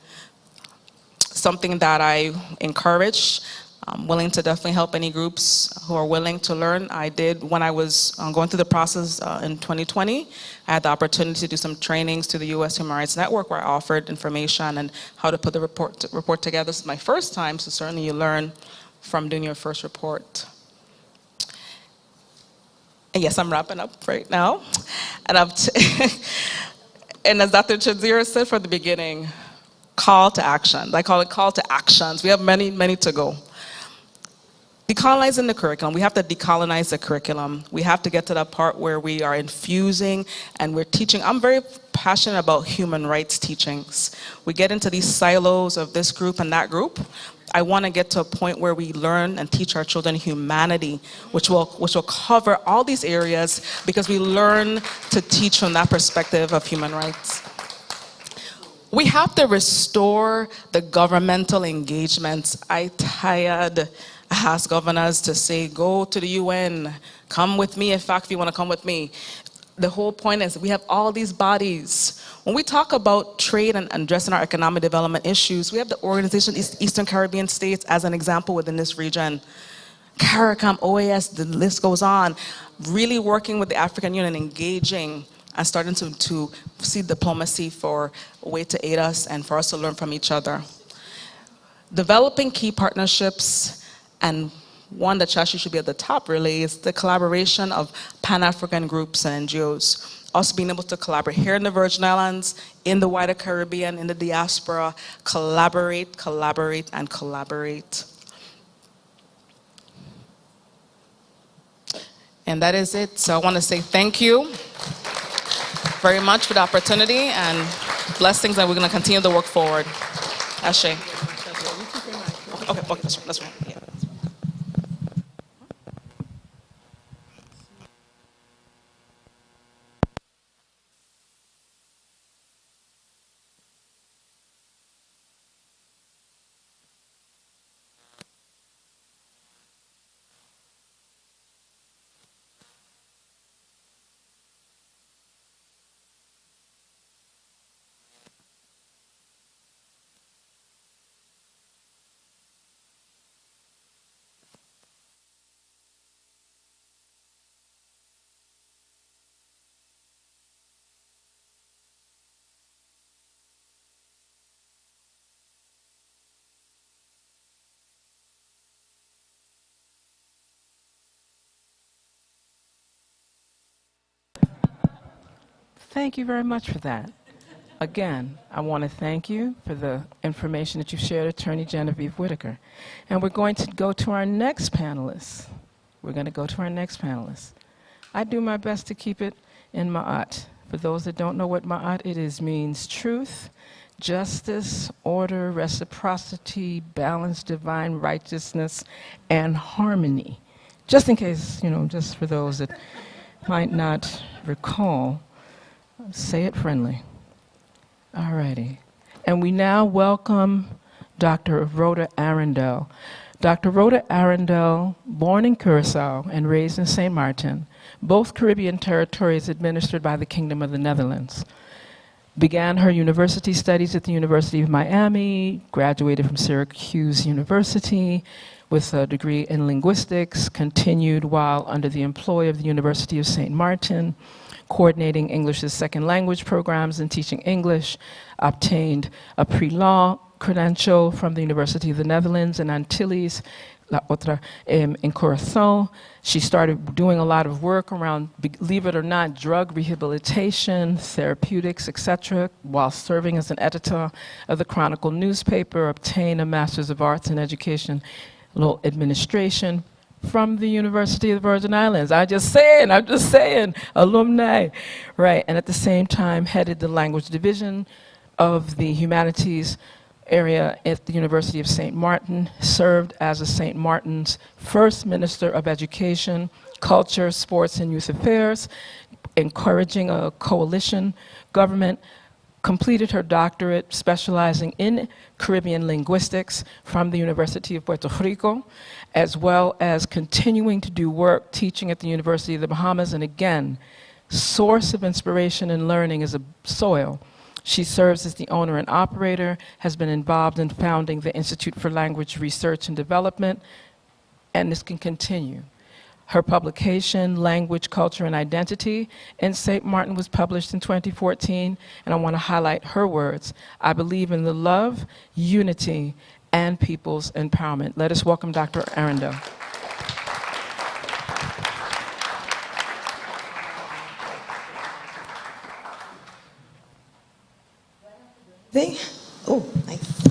that I encourage. I'm willing to definitely help any groups who are willing to learn. I did, when I was going through the process in 2020, I had the opportunity to do some trainings to the U.S. Human Rights Network, where I offered information and how to put the report together. This is my first time, so certainly you learn from doing your first report. And yes, I'm wrapping up right now. And and as Dr. Chadzira said from the beginning, call to action. I call it call to actions. We have many, many to go. Decolonizing the curriculum. We have to decolonize the curriculum. We have to get to that part where we are infusing and we're teaching. I'm very passionate about human rights teachings. We get into these silos of this group and that group. I want to get to a point where we learn and teach our children humanity, which will cover all these areas, because we learn to teach from that perspective of human rights. We have to restore the governmental engagements. I ask governors to say, go to the UN, come with me, in fact, if you want to come with me. The whole point is we have all these bodies. When we talk about trade and addressing our economic development issues, we have the Organization Eastern Caribbean States as an example within this region. CARICOM, OAS, the list goes on. Really working with the African Union, engaging and starting to see diplomacy for a way to aid us and for us to learn from each other. Developing key partnerships, and one that actually should be at the top really is the collaboration of Pan-African groups and NGOs. Also being able to collaborate here in the Virgin Islands, in the wider Caribbean, in the diaspora, collaborate, and collaborate. And that is it. So I want to say thank you very much for the opportunity and blessings, and we're going to continue to work forward. Ashe. Okay, that's right. Yeah. Thank you very much for that. Again, I want to thank you for the information that you shared, Attorney Genevieve Whitaker. And we're going to go to our next panelist. I do my best to keep it in Ma'at. For those that don't know what Ma'at it is, means truth, justice, order, reciprocity, balance, divine righteousness, and harmony. Just in case, just for those that might not recall, say it friendly. All righty. And we now welcome Dr. Rhoda Arundel. Dr. Rhoda Arundel, born in Curaçao and raised in St. Martin, both Caribbean territories administered by the Kingdom of the Netherlands. Began her university studies at the University of Miami, graduated from Syracuse University with a degree in linguistics, continued while under the employ of the University of St. Martin, coordinating English as second language programs and teaching English, obtained a pre-law credential from the University of the Netherlands in Antilles, La Otra, in Curaçao. She started doing a lot of work around, believe it or not, drug rehabilitation, therapeutics, etc., while serving as an editor of the Chronicle newspaper, obtained a Master's of Arts in Education little administration from the University of the Virgin Islands. I'm just saying, alumni, right? And at the same time, headed the language division of the humanities area at the University of St. Martin, served as a St. Martin's first Minister of Education, Culture, Sports, and Youth Affairs, encouraging a coalition government, completed her doctorate specializing in Caribbean linguistics from the University of Puerto Rico, as well as continuing to do work teaching at the University of the Bahamas. And again, source of inspiration and learning is a soil. She serves as the owner and operator, has been involved in founding the Institute for Language Research and Development, and this can continue. Her publication, Language, Culture, and Identity in St. Martin, was published in 2014, and I want to highlight her words. I believe in the love, unity, and people's empowerment. Let us welcome Dr. Arundel. Oh, nice.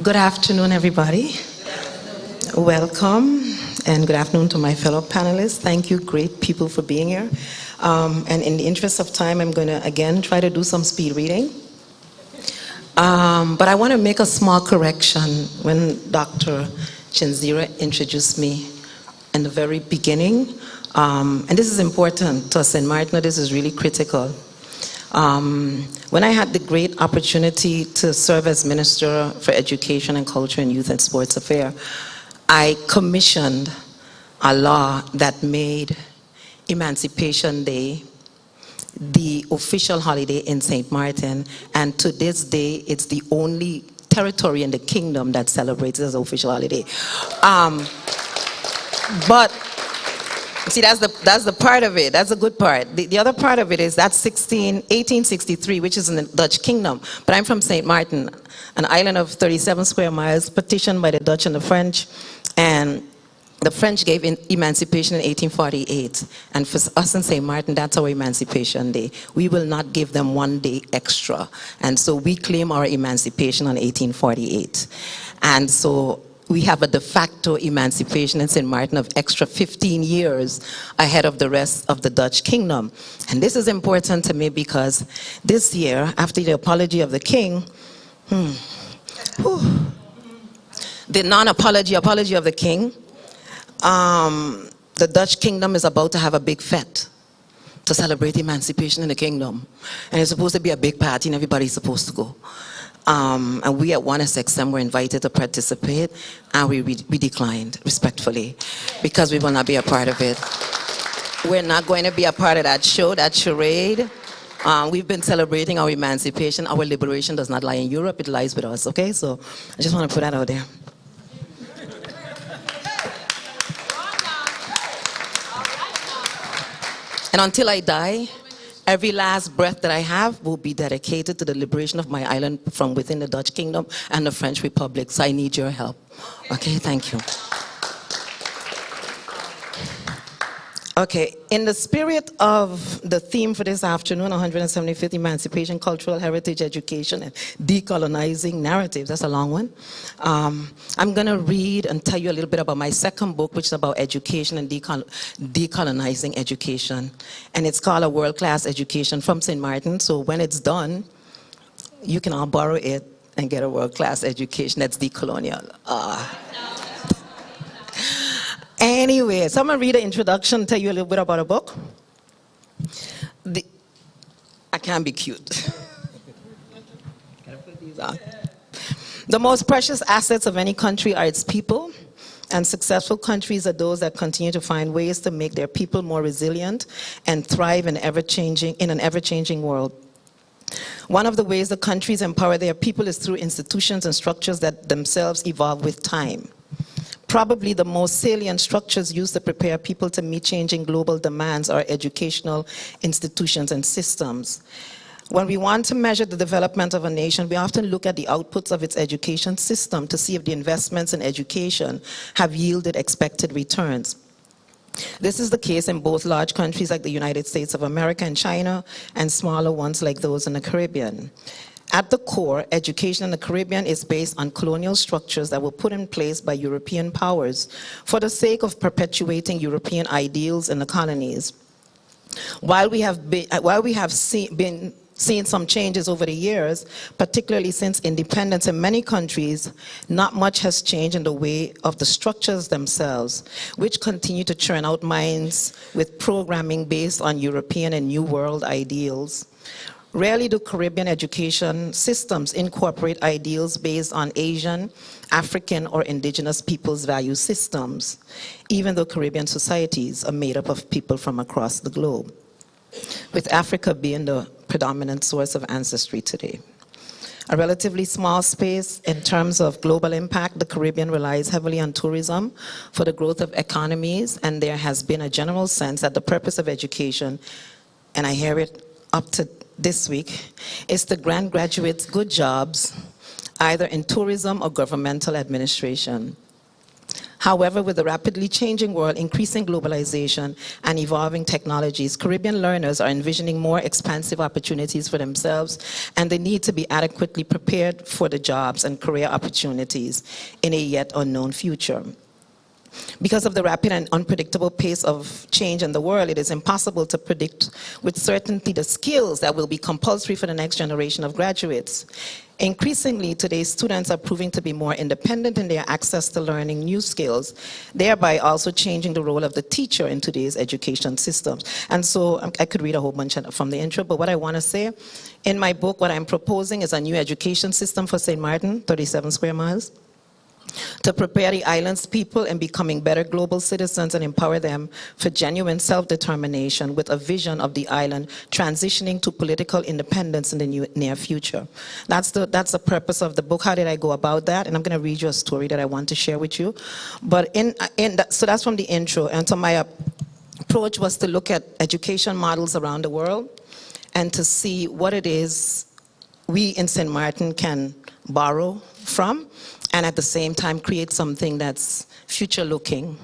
Good afternoon, everybody. Welcome, and good afternoon to my fellow panelists. Thank you, great people, for being here. And in the interest of time, I'm going to, again, try to do some speed reading. But I want to make a small correction. When Dr. Chinzira introduced me in the very beginning, and this is important to us in Martin, this is really critical. When I had the great opportunity to serve as Minister for Education and Culture and Youth and Sports Affairs, I commissioned a law that made Emancipation Day the official holiday in St. Martin, and to this day, it's the only territory in the kingdom that celebrates it as an official holiday. But see, that's the part of it. That's a good part. The other part of it is that's 1863, which is in the Dutch kingdom. But I'm from St. Martin, an island of 37 square miles, petitioned by the Dutch and the French. And the French gave emancipation in 1848. And for us in St. Martin, that's our Emancipation Day. We will not give them one day extra. And so we claim our emancipation on 1848. And so we have a de facto emancipation in St. Martin of extra 15 years ahead of the rest of the Dutch kingdom. And this is important to me because this year, after the apology of the king, the non-apology, apology of the king, the Dutch kingdom is about to have a big fete to celebrate emancipation in the kingdom. And it's supposed to be a big party and everybody's supposed to go. And we at 1SXM were invited to participate, and we declined respectfully because we will not be a part of it. We're not going to be a part of that show, that charade. We've been celebrating our emancipation. Our liberation does not lie in Europe, it lies with us, okay? So I just want to put that out there. And until I die, every last breath that I have will be dedicated to the liberation of my island from within the Dutch kingdom and the French Republic. So I need your help. Okay, thank you. Okay, in the spirit of the theme for this afternoon, 175th Emancipation, Cultural Heritage, Education, and Decolonizing Narratives, that's a long one. I'm going to read and tell you a little bit about my second book, which is about education and decolonizing education. And it's called A World-Class Education from St. Martin. So when it's done, you can all borrow it and get a world-class education that's decolonial. Anyway, so I'm going to read an introduction, tell you a little bit about a book. I can't be cute. Gotta put these on. The most precious assets of any country are its people, and successful countries are those that continue to find ways to make their people more resilient and thrive in an ever-changing world. One of the ways the countries empower their people is through institutions and structures that themselves evolve with time. Probably the most salient structures used to prepare people to meet changing global demands are educational institutions and systems. When we want to measure the development of a nation, we often look at the outputs of its education system to see if the investments in education have yielded expected returns. This is the case in both large countries like the United States of America and China, and smaller ones like those in the Caribbean. At the core, education in the Caribbean is based on colonial structures that were put in place by European powers for the sake of perpetuating European ideals in the colonies. While we have been seeing some changes over the years, particularly since independence in many countries, not much has changed in the way of the structures themselves, which continue to churn out minds with programming based on European and New World ideals. Rarely do Caribbean education systems incorporate ideals based on Asian, African, or indigenous peoples' value systems, even though Caribbean societies are made up of people from across the globe, with Africa being the predominant source of ancestry today. A relatively small space in terms of global impact, the Caribbean relies heavily on tourism for the growth of economies, and there has been a general sense that the purpose of education, and I hear it up to this week, is to grant graduates good jobs, either in tourism or governmental administration. However, with the rapidly changing world, increasing globalization, and evolving technologies, Caribbean learners are envisioning more expansive opportunities for themselves, and they need to be adequately prepared for the jobs and career opportunities in a yet unknown future. Because of the rapid and unpredictable pace of change in the world, it is impossible to predict with certainty the skills that will be compulsory for the next generation of graduates. Increasingly, today's students are proving to be more independent in their access to learning new skills, thereby also changing the role of the teacher in today's education systems. And so I could read a whole bunch from the intro, but what I want to say, in my book, what I'm proposing is a new education system for St. Martin, 37 square miles, to prepare the island's people in becoming better global citizens and empower them for genuine self-determination with a vision of the island transitioning to political independence in the near future. That's the purpose of the book. How did I go about that? And I'm going to read you a story that I want to share with you. But so that's from the intro. And so my approach was to look at education models around the world and to see what it is we in St. Martin can borrow from, and at the same time create something that's future-looking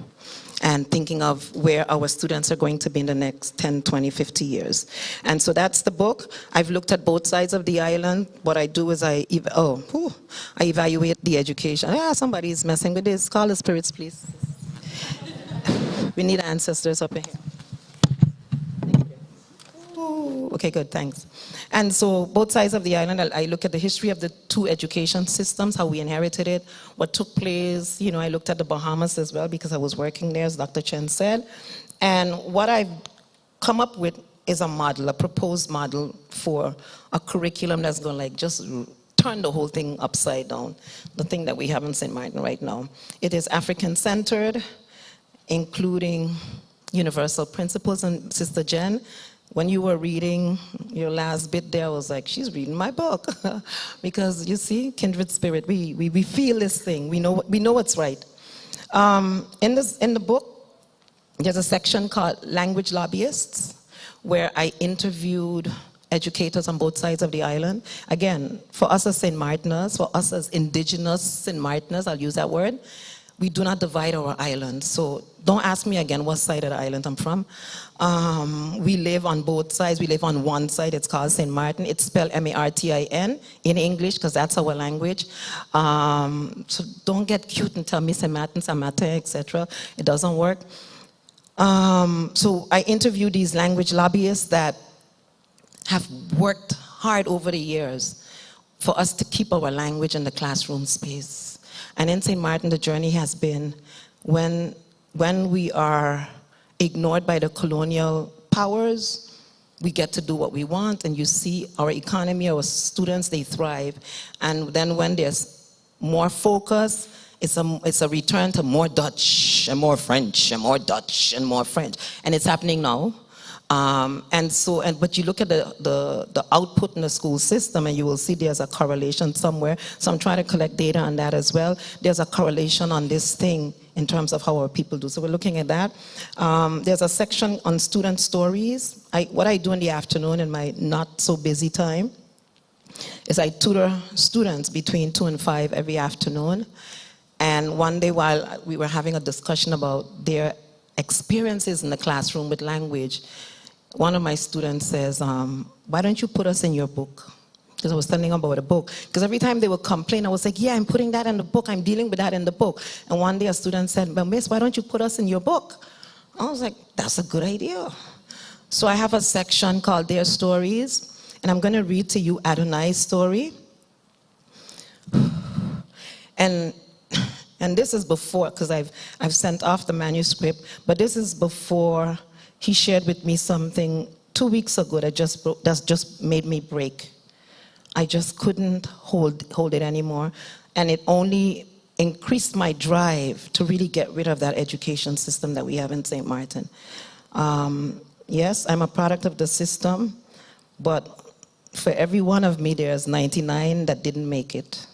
and thinking of where our students are going to be in the next 10, 20, 50 years. And so that's the book. I've looked at both sides of the island. What I do is I evaluate the education. Somebody's messing with this. Call the spirits, please. We need ancestors up here. Okay, good, thanks. And so both sides of the island, I look at the history of the two education systems, how we inherited it, what took place. You know, I looked at the Bahamas as well because I was working there, as Dr. Chen said. And what I've come up with is a model, a proposed model for a curriculum that's going to like just turn the whole thing upside down, the thing that we have in St. Martin right now. It is African-centered, including universal principles. And Sister Jen, when you were reading your last bit there, I was like, she's reading my book. Because you see, kindred spirit, we feel this thing. We know what's right. In the book, there's a section called Language Lobbyists, where I interviewed educators on both sides of the island. Again, for us as St. Martiners, for us as indigenous St. Martiners, I'll use that word, we do not divide our island. So don't ask me again what side of the island I'm from. We live on both sides. We live on one side. It's called St. Martin. It's spelled M-A-R-T-I-N in English because that's our language. So don't get cute and tell me St. Martin, St. Martin, etc. It doesn't work. So I interviewed these language lobbyists that have worked hard over the years for us to keep our language in the classroom space. And in St. Martin, the journey has been when we are ignored by the colonial powers, we get to do what we want, and you see our economy, our students, they thrive. And then when there's more focus, it's a return to more Dutch and more French and more Dutch and more French. And it's happening now. But you look at the output in the school system and you will see there's a correlation somewhere. So I'm trying to collect data on that as well. There's a correlation on this thing in terms of how our people do. So we're looking at that. There's a section on student stories. What I do in the afternoon in my not so busy time is I tutor students between 2 and 5 every afternoon. And one day while we were having a discussion about their experiences in the classroom with language, one of my students says, why don't you put us in your book? because I was telling them about a book. Because every time they would complain, I was like, yeah, I'm putting that in the book. I'm dealing with that in the book. And one day a student said, but miss, why don't you put us in your book? I was like, that's a good idea. So I have a section called Their Stories, and I'm going to read to you Adonai's story. And this is before, because I've sent off the manuscript, but this is before he shared with me something 2 weeks ago that just made me break. I just couldn't hold it anymore, and it only increased my drive to really get rid of that education system that we have in St. Martin. Yes, I'm a product of the system, but for every one of me, there's 99 that didn't make it.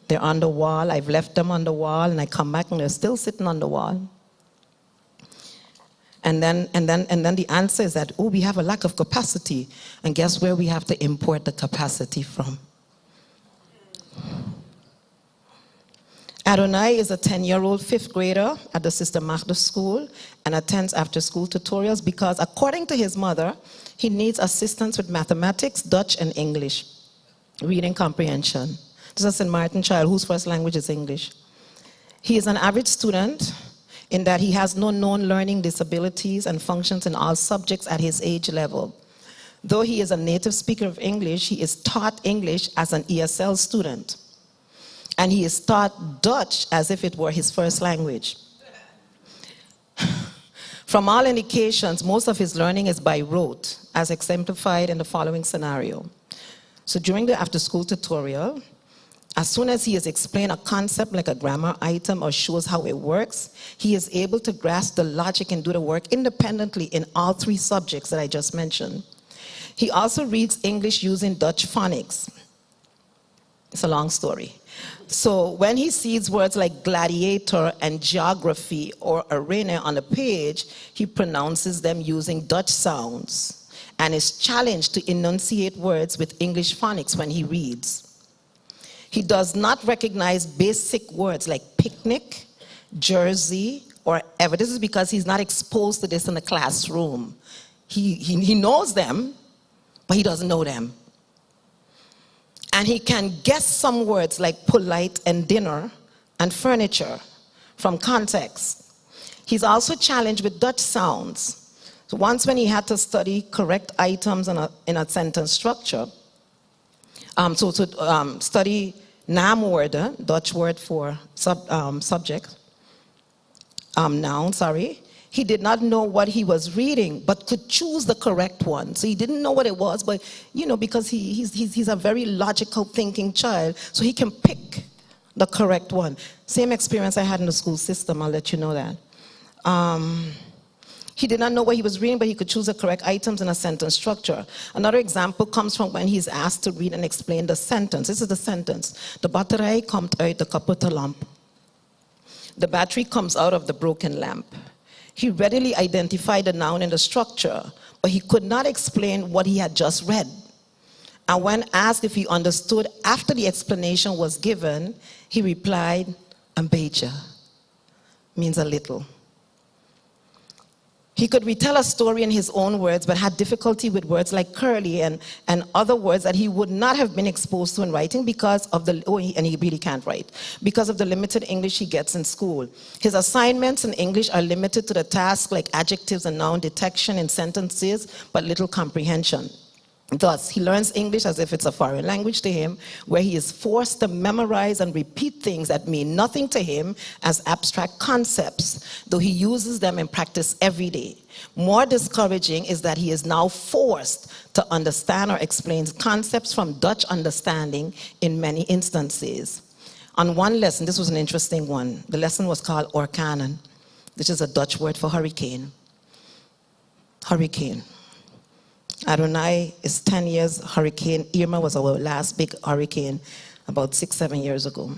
They're on the wall. I've left them on the wall, and I come back, and they're still sitting on the wall. And then the answer is that, oh, we have a lack of capacity. And guess where we have to import the capacity from? Adonai is a 10-year-old fifth grader at the Sister Magda School and attends after-school tutorials because, according to his mother, he needs assistance with mathematics, Dutch, and English, reading comprehension. This is a St. Martin child whose first language is English. He is an average student in that he has no known learning disabilities and functions in all subjects at his age level. Though he is a native speaker of English, he is taught English as an ESL student. And he is taught Dutch as if it were his first language. From all indications, most of his learning is by rote, as exemplified in the following scenario. So during the after-school tutorial, as soon as he has explained a concept like a grammar item or shows how it works, he is able to grasp the logic and do the work independently in all three subjects that I just mentioned. He also reads English using Dutch phonics. It's a long story. So when he sees words like gladiator and geography or arena on a page, he pronounces them using Dutch sounds and is challenged to enunciate words with English phonics when he reads. He does not recognize basic words like picnic, jersey, or ever. This is because he's not exposed to this in the classroom. He knows them, but he doesn't know them. And he can guess some words like polite and dinner and furniture from context. He's also challenged with Dutch sounds. So once when he had to study correct items in a sentence structure, study naamwoorden, Dutch word for subject, noun, sorry. He did not know what he was reading, but could choose the correct one. So he didn't know what it was, but because he's a very logical thinking child, so he can pick the correct one. Same experience I had in the school system, I'll let you know that. He did not know what he was reading, but he could choose the correct items in a sentence structure. Another example comes from when he's asked to read and explain the sentence. This is the sentence. De batterij komt uit de kapotte lamp. The battery comes out of the broken lamp. He readily identified the noun in the structure, but he could not explain what he had just read. And when asked if he understood after the explanation was given, he replied, "Een beetje," means a little. He could retell a story in his own words, but had difficulty with words like curly and other words that he would not have been exposed to in writing because of and he really can't write, because of the limited English he gets in school. His assignments in English are limited to the tasks like adjectives and noun detection in sentences, but little comprehension. Thus, he learns English as if it's a foreign language to him, where he is forced to memorize and repeat things that mean nothing to him as abstract concepts, though he uses them in practice every day. More discouraging is that he is now forced to understand or explain concepts from Dutch understanding in many instances. On one lesson, this was an interesting one. The lesson was called orkanen, which is a Dutch word for hurricane. Hurricane. Adonai is 10 years. Hurricane Irma was our last big hurricane about 6-7 years ago.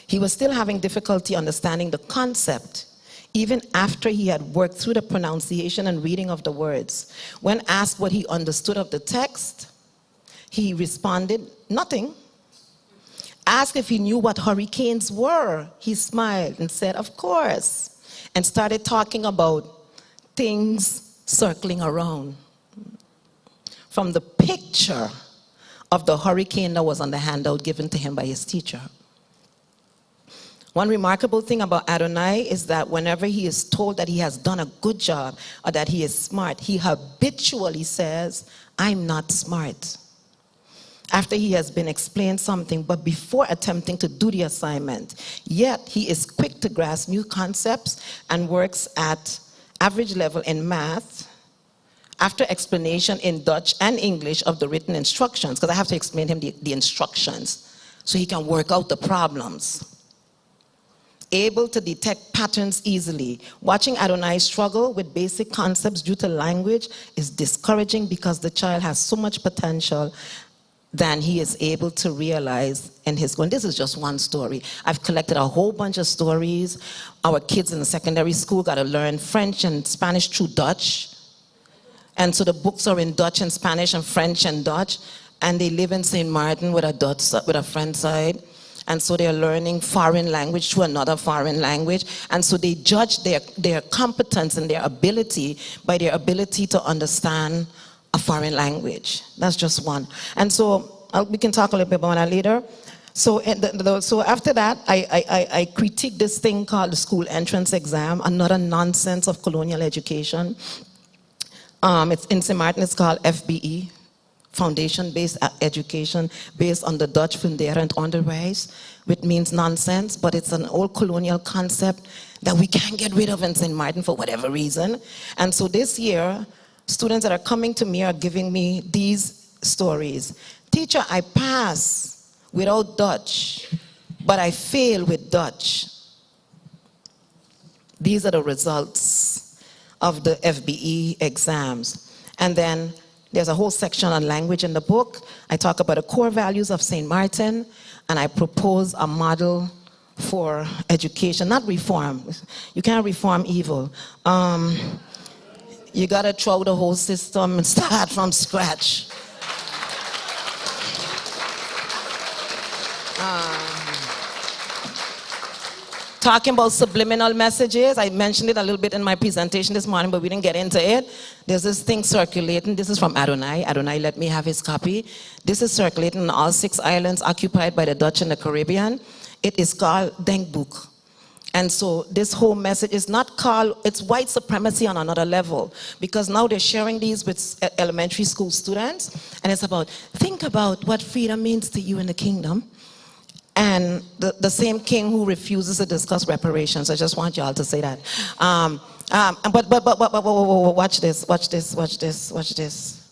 He was still having difficulty understanding the concept, even after he had worked through the pronunciation and reading of the words. When asked what he understood of the text, he responded, "Nothing." Asked if he knew what hurricanes were, he smiled and said, "Of course," and started talking about things circling around. From the picture of the hurricane that was on the handout given to him by his teacher. One remarkable thing about Adonai is that whenever he is told that he has done a good job or that he is smart, he habitually says, I'm not smart. After he has been explained something, but before attempting to do the assignment. Yet he is quick to grasp new concepts and works at average level in math after explanation in Dutch and English of the written instructions, because I have to explain him the instructions so he can work out the problems. Able to detect patterns easily. Watching Adonai struggle with basic concepts due to language is discouraging because the child has so much potential than he is able to realize in his going. This is just one story. I've collected a whole bunch of stories. Our kids in the secondary school got to learn French and Spanish through Dutch. And so the books are in Dutch and Spanish and French and Dutch. And they live in St. Martin with a French side. And so they're learning foreign language through another foreign language. And so they judge their competence and their ability by their ability to understand a foreign language. That's just one. And so we can talk a little bit about that later. So, so after that, I critique this thing called the school entrance exam, another nonsense of colonial education. It's in St. Martin, it's called FBE, Foundation-Based Education, based on the Dutch Funderend Onderwijs, which means nonsense, but it's an old colonial concept that we can't get rid of in St. Martin for whatever reason. And so this year, students that are coming to me are giving me these stories. Teacher, I pass without Dutch, but I fail with Dutch. These are the results of the FBE exams. And then there's a whole section on language in the book. I talk about the core values of St. Martin, and I propose a model for education, not reform. You can't reform evil. You gotta throw the whole system and start from scratch. Talking about subliminal messages, I mentioned it a little bit in my presentation this morning, but we didn't get into it. There's this thing circulating. This is from Adonai. Adonai let me have his copy. This is circulating on all 6 islands occupied by the Dutch and the Caribbean. It is called Denkboek. And so this whole message is not called, it's white supremacy on another level, because now they're sharing these with elementary school students, and it's about, think about what freedom means to you in the kingdom. And the same king who refuses to discuss reparations. I just want y'all to say that. But watch this, watch this, watch this, watch this.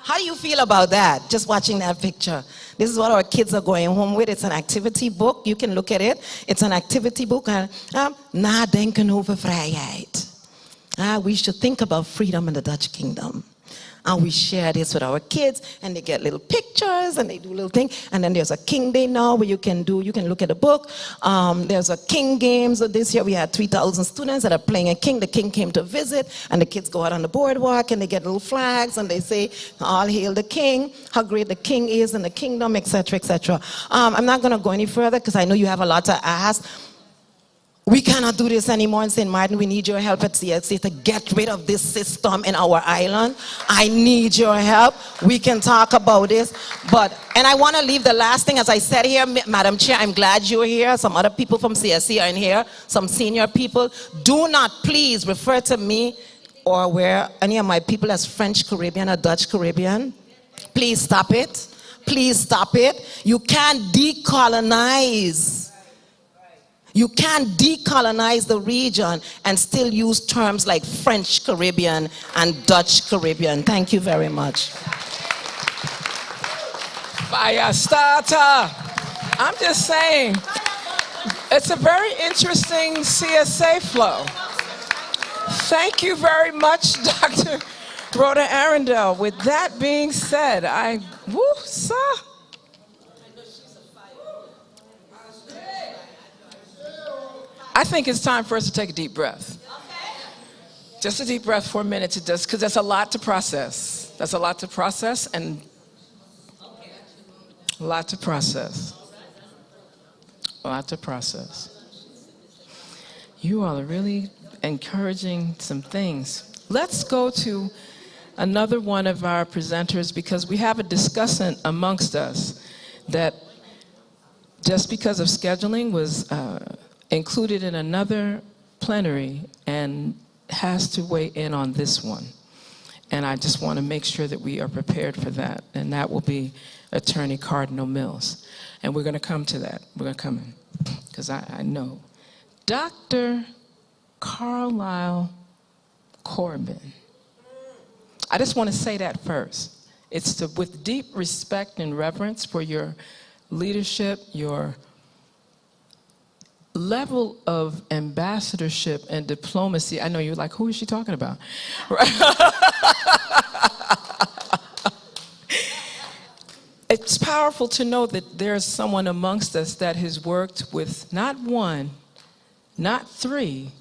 How do you feel about that, just watching that picture? This is what our kids are going home with. It's an activity book. You can look at it. It's an activity book. Nadenken over vrijheid. We should think about freedom in the Dutch kingdom. And we share this with our kids, and they get little pictures, and they do little things. And then there's a King Day now where you can look at the book. There's a King Games. So this year we had 3,000 students that are playing a King. The King came to visit, and the kids go out on the boardwalk, and they get little flags, and they say, all hail the King, how great the King is in the kingdom, etc., etc. I'm not going to go any further because I know you have a lot to ask. We cannot do this anymore in St. Martin. We need your help at CSC to get rid of this system in our island. I need your help. We can talk about this. And I want to leave the last thing, as I said here, Madam Chair, I'm glad you're here. Some other people from CSC are in here, some senior people. Do not please refer to me or where any of my people as French Caribbean or Dutch Caribbean. Please stop it. Please stop it. You can't decolonize. You can't decolonize the region and still use terms like French Caribbean and Dutch Caribbean. Thank you very much. Fire starter. I'm just saying, it's a very interesting CSA flow. Thank you very much, Dr. Rhoda Arundel. With that being said, sir. I think it's time for us to take a deep breath. Just a deep breath for a minute, because that's a lot to process. That's a lot to process, and a lot to process. A lot to process. You all are really encouraging some things. Let's go to another one of our presenters, because we have a discussant amongst us that just because of scheduling was included in another plenary and has to weigh in on this one. And I just want to make sure that we are prepared for that. And that will be Attorney Cardinal Mills. And we're going to come to that. We're going to come in, because I know. Dr. Carlisle Corbin. I just want to say that first. It's with deep respect and reverence for your leadership, your level of ambassadorship and diplomacy. I know you're like, who is she talking about? It's powerful to know that there's someone amongst us that has worked with not one, not three,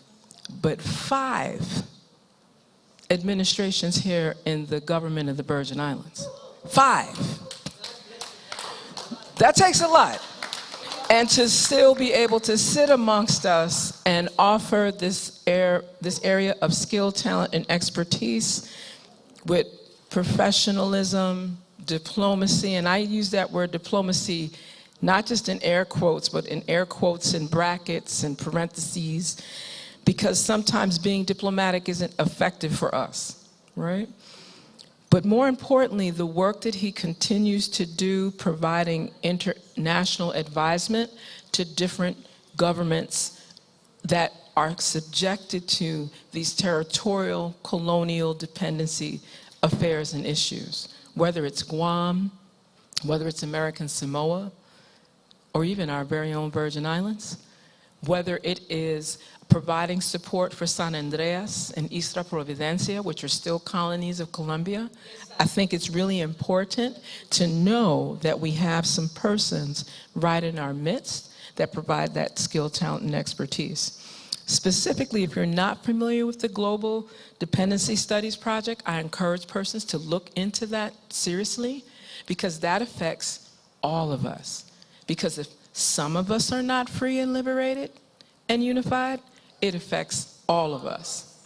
but 5 administrations here in the government of the Virgin Islands. 5. That takes a lot. And to still be able to sit amongst us and offer this area of skill, talent, and expertise with professionalism, diplomacy, and I use that word diplomacy not just in air quotes, but in air quotes and brackets and parentheses, because sometimes being diplomatic isn't effective for us, right? But more importantly, the work that he continues to do providing international advisement to different governments that are subjected to these territorial, colonial dependency affairs and issues, whether it's Guam, whether it's American Samoa, or even our very own Virgin Islands, whether it is providing support for San Andreas and Isla Providencia, which are still colonies of Colombia. I think it's really important to know that we have some persons right in our midst that provide that skill, talent, and expertise. Specifically, if you're not familiar with the Global Dependency Studies Project, I encourage persons to look into that seriously, because that affects all of us. Because if some of us are not free and liberated and unified, it affects all of us,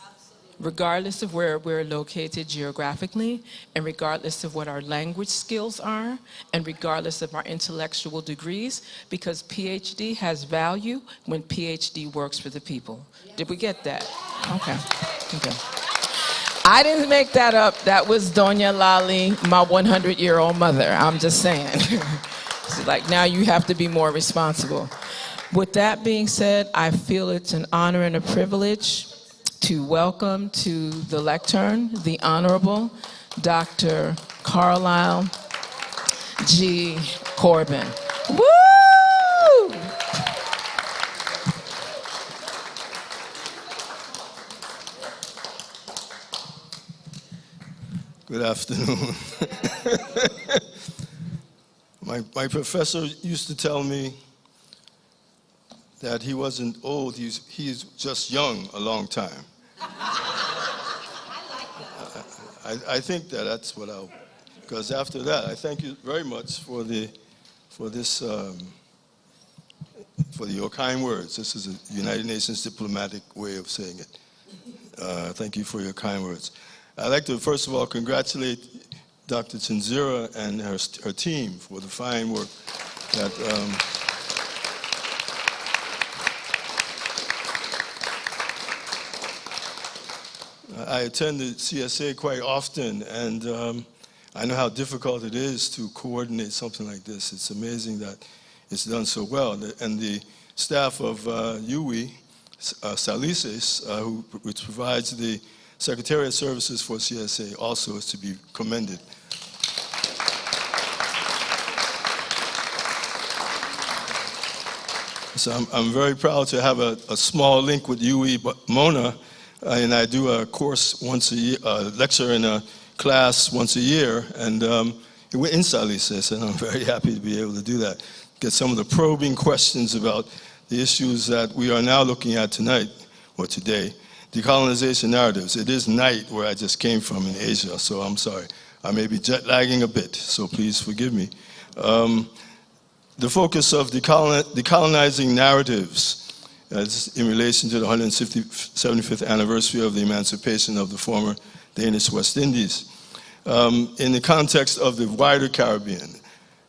regardless of where we're located geographically, and regardless of what our language skills are, and regardless of our intellectual degrees, because PhD has value when PhD works for the people. Did we get that? Okay. Okay. I didn't make that up. That was Doña Lali, my 100-year-old mother. I'm just saying. She's like, now you have to be more responsible. With that being said, I feel it's an honor and a privilege to welcome to the lectern the Honorable Dr. Carlisle G. Corbin. Woo! Good afternoon. My professor used to tell me that he wasn't old, he's just young a long time. I think that's what I'll, because after that, I thank you very much for your kind words. This is a United Nations diplomatic way of saying it. Thank you for your kind words. I'd like to first of all congratulate Dr. Chinzira and her team for the fine work that I attend the CSA quite often, and I know how difficult it is to coordinate something like this. It's amazing that it's done so well. And the staff of UWI, Salices, which provides the Secretariat Services for CSA, also is to be commended. So I'm very proud to have a small link with UWI Mona, and I do a course once a year, lecture in a class once a year, and we're in Salices, and I'm very happy to be able to do that. Get some of the probing questions about the issues that we are now looking at tonight, or today. Decolonization narratives. It is night where I just came from in Asia, so I'm sorry. I may be jet lagging a bit, so please forgive me. The focus of decolonizing narratives is in relation to the 175th anniversary of the emancipation of the former Danish West Indies. in the context of the wider Caribbean.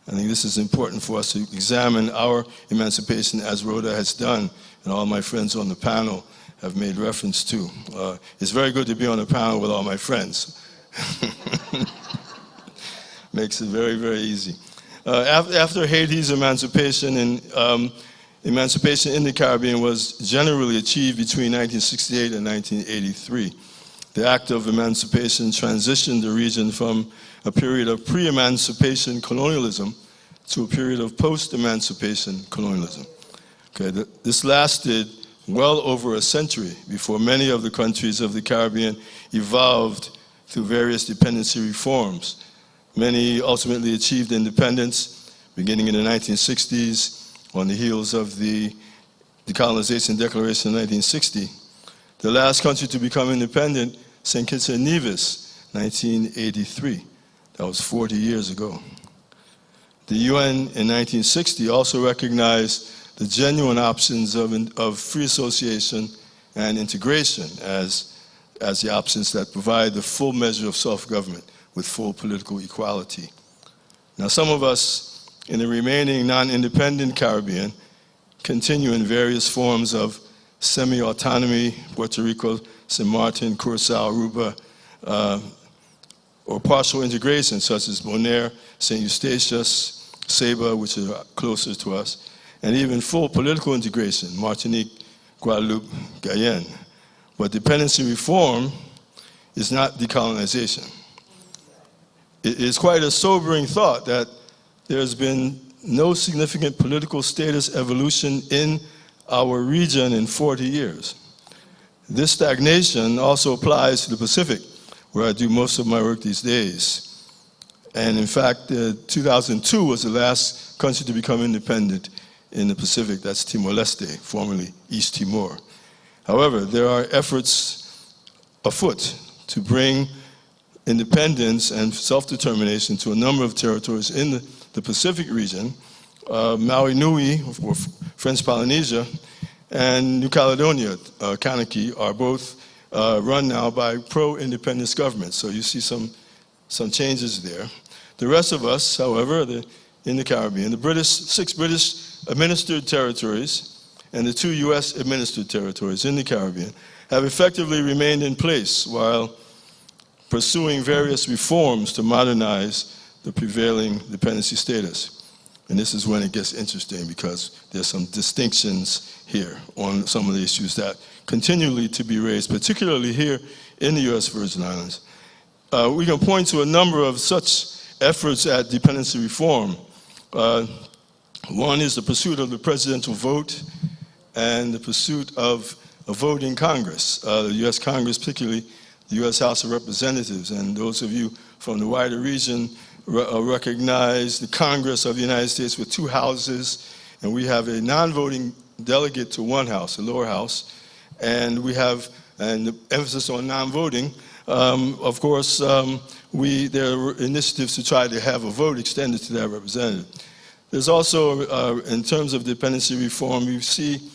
I think this is important for us to examine our emancipation as Rhoda has done, and all my friends on the panel have made reference to. It's very good to be on the panel with all my friends. Makes it very, very easy. After Haiti's emancipation, emancipation in the Caribbean was generally achieved between 1968 and 1983. The act of emancipation transitioned the region from a period of pre-emancipation colonialism to a period of post-emancipation colonialism. Okay, this lasted well over a century before many of the countries of the Caribbean evolved through various dependency reforms. Many ultimately achieved independence beginning in the 1960s on the heels of the Decolonization Declaration in 1960. The last country to become independent, St. Kitts and Nevis, 1983. That was 40 years ago. The UN in 1960 also recognized the genuine options of free association and integration as the options that provide the full measure of self-government with full political equality. Now, some of us in the remaining non-independent Caribbean continue in various forms of semi-autonomy, Puerto Rico, St. Martin, Curaçao, Aruba, or partial integration, such as Bonaire, St. Eustatius, Saba, which are closer to us, and even full political integration, Martinique, Guadeloupe, Guyane. But dependency reform is not decolonization. It is quite a sobering thought that there has been no significant political status evolution in our region in 40 years. This stagnation also applies to the Pacific, where I do most of my work these days. And in fact, 2002 was the last country to become independent in the Pacific. That's Timor-Leste, formerly East Timor. However, there are efforts afoot to bring independence and self-determination to a number of territories in the Pacific region. Maui Nui, or French Polynesia, and New Caledonia, Kanaki, are both run now by pro-independence governments. So you see some changes there. The rest of us, however, in the Caribbean, the 6 British administered territories and the 2 US administered territories in the Caribbean have effectively remained in place while pursuing various reforms to modernize the prevailing dependency status. And this is when it gets interesting, because there's some distinctions here on some of the issues that continually to be raised, particularly here in the US Virgin Islands. We can point to a number of such efforts at dependency reform. One is the pursuit of the presidential vote and the pursuit of a vote in Congress, the US Congress, particularly the US House of Representatives. And those of you from the wider region recognize the Congress of the United States with 2 houses, and we have a non-voting delegate to 1 house, the lower house, and we have, and the emphasis on non-voting, of course, there are initiatives to try to have a vote extended to that representative. There's also, in terms of dependency reform, you see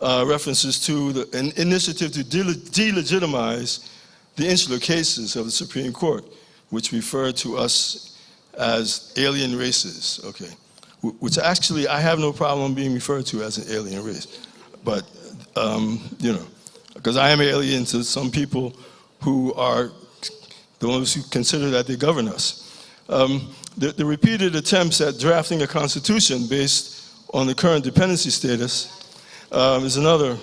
references to an initiative to delegitimize the insular cases of the Supreme Court, which refer to us as alien races, okay, which actually I have no problem being referred to as an alien race, but, you know, because I am alien to some people who are those who consider that they govern us. The repeated attempts at drafting a constitution based on the current dependency status is another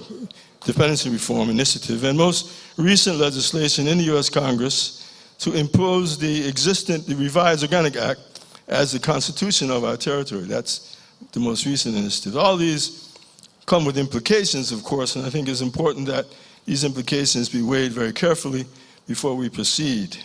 dependency reform initiative, and most recent legislation in the US Congress to impose the revised Organic Act as the constitution of our territory. That's the most recent initiative. All these come with implications, of course, and I think it's important that these implications be weighed very carefully before we proceed.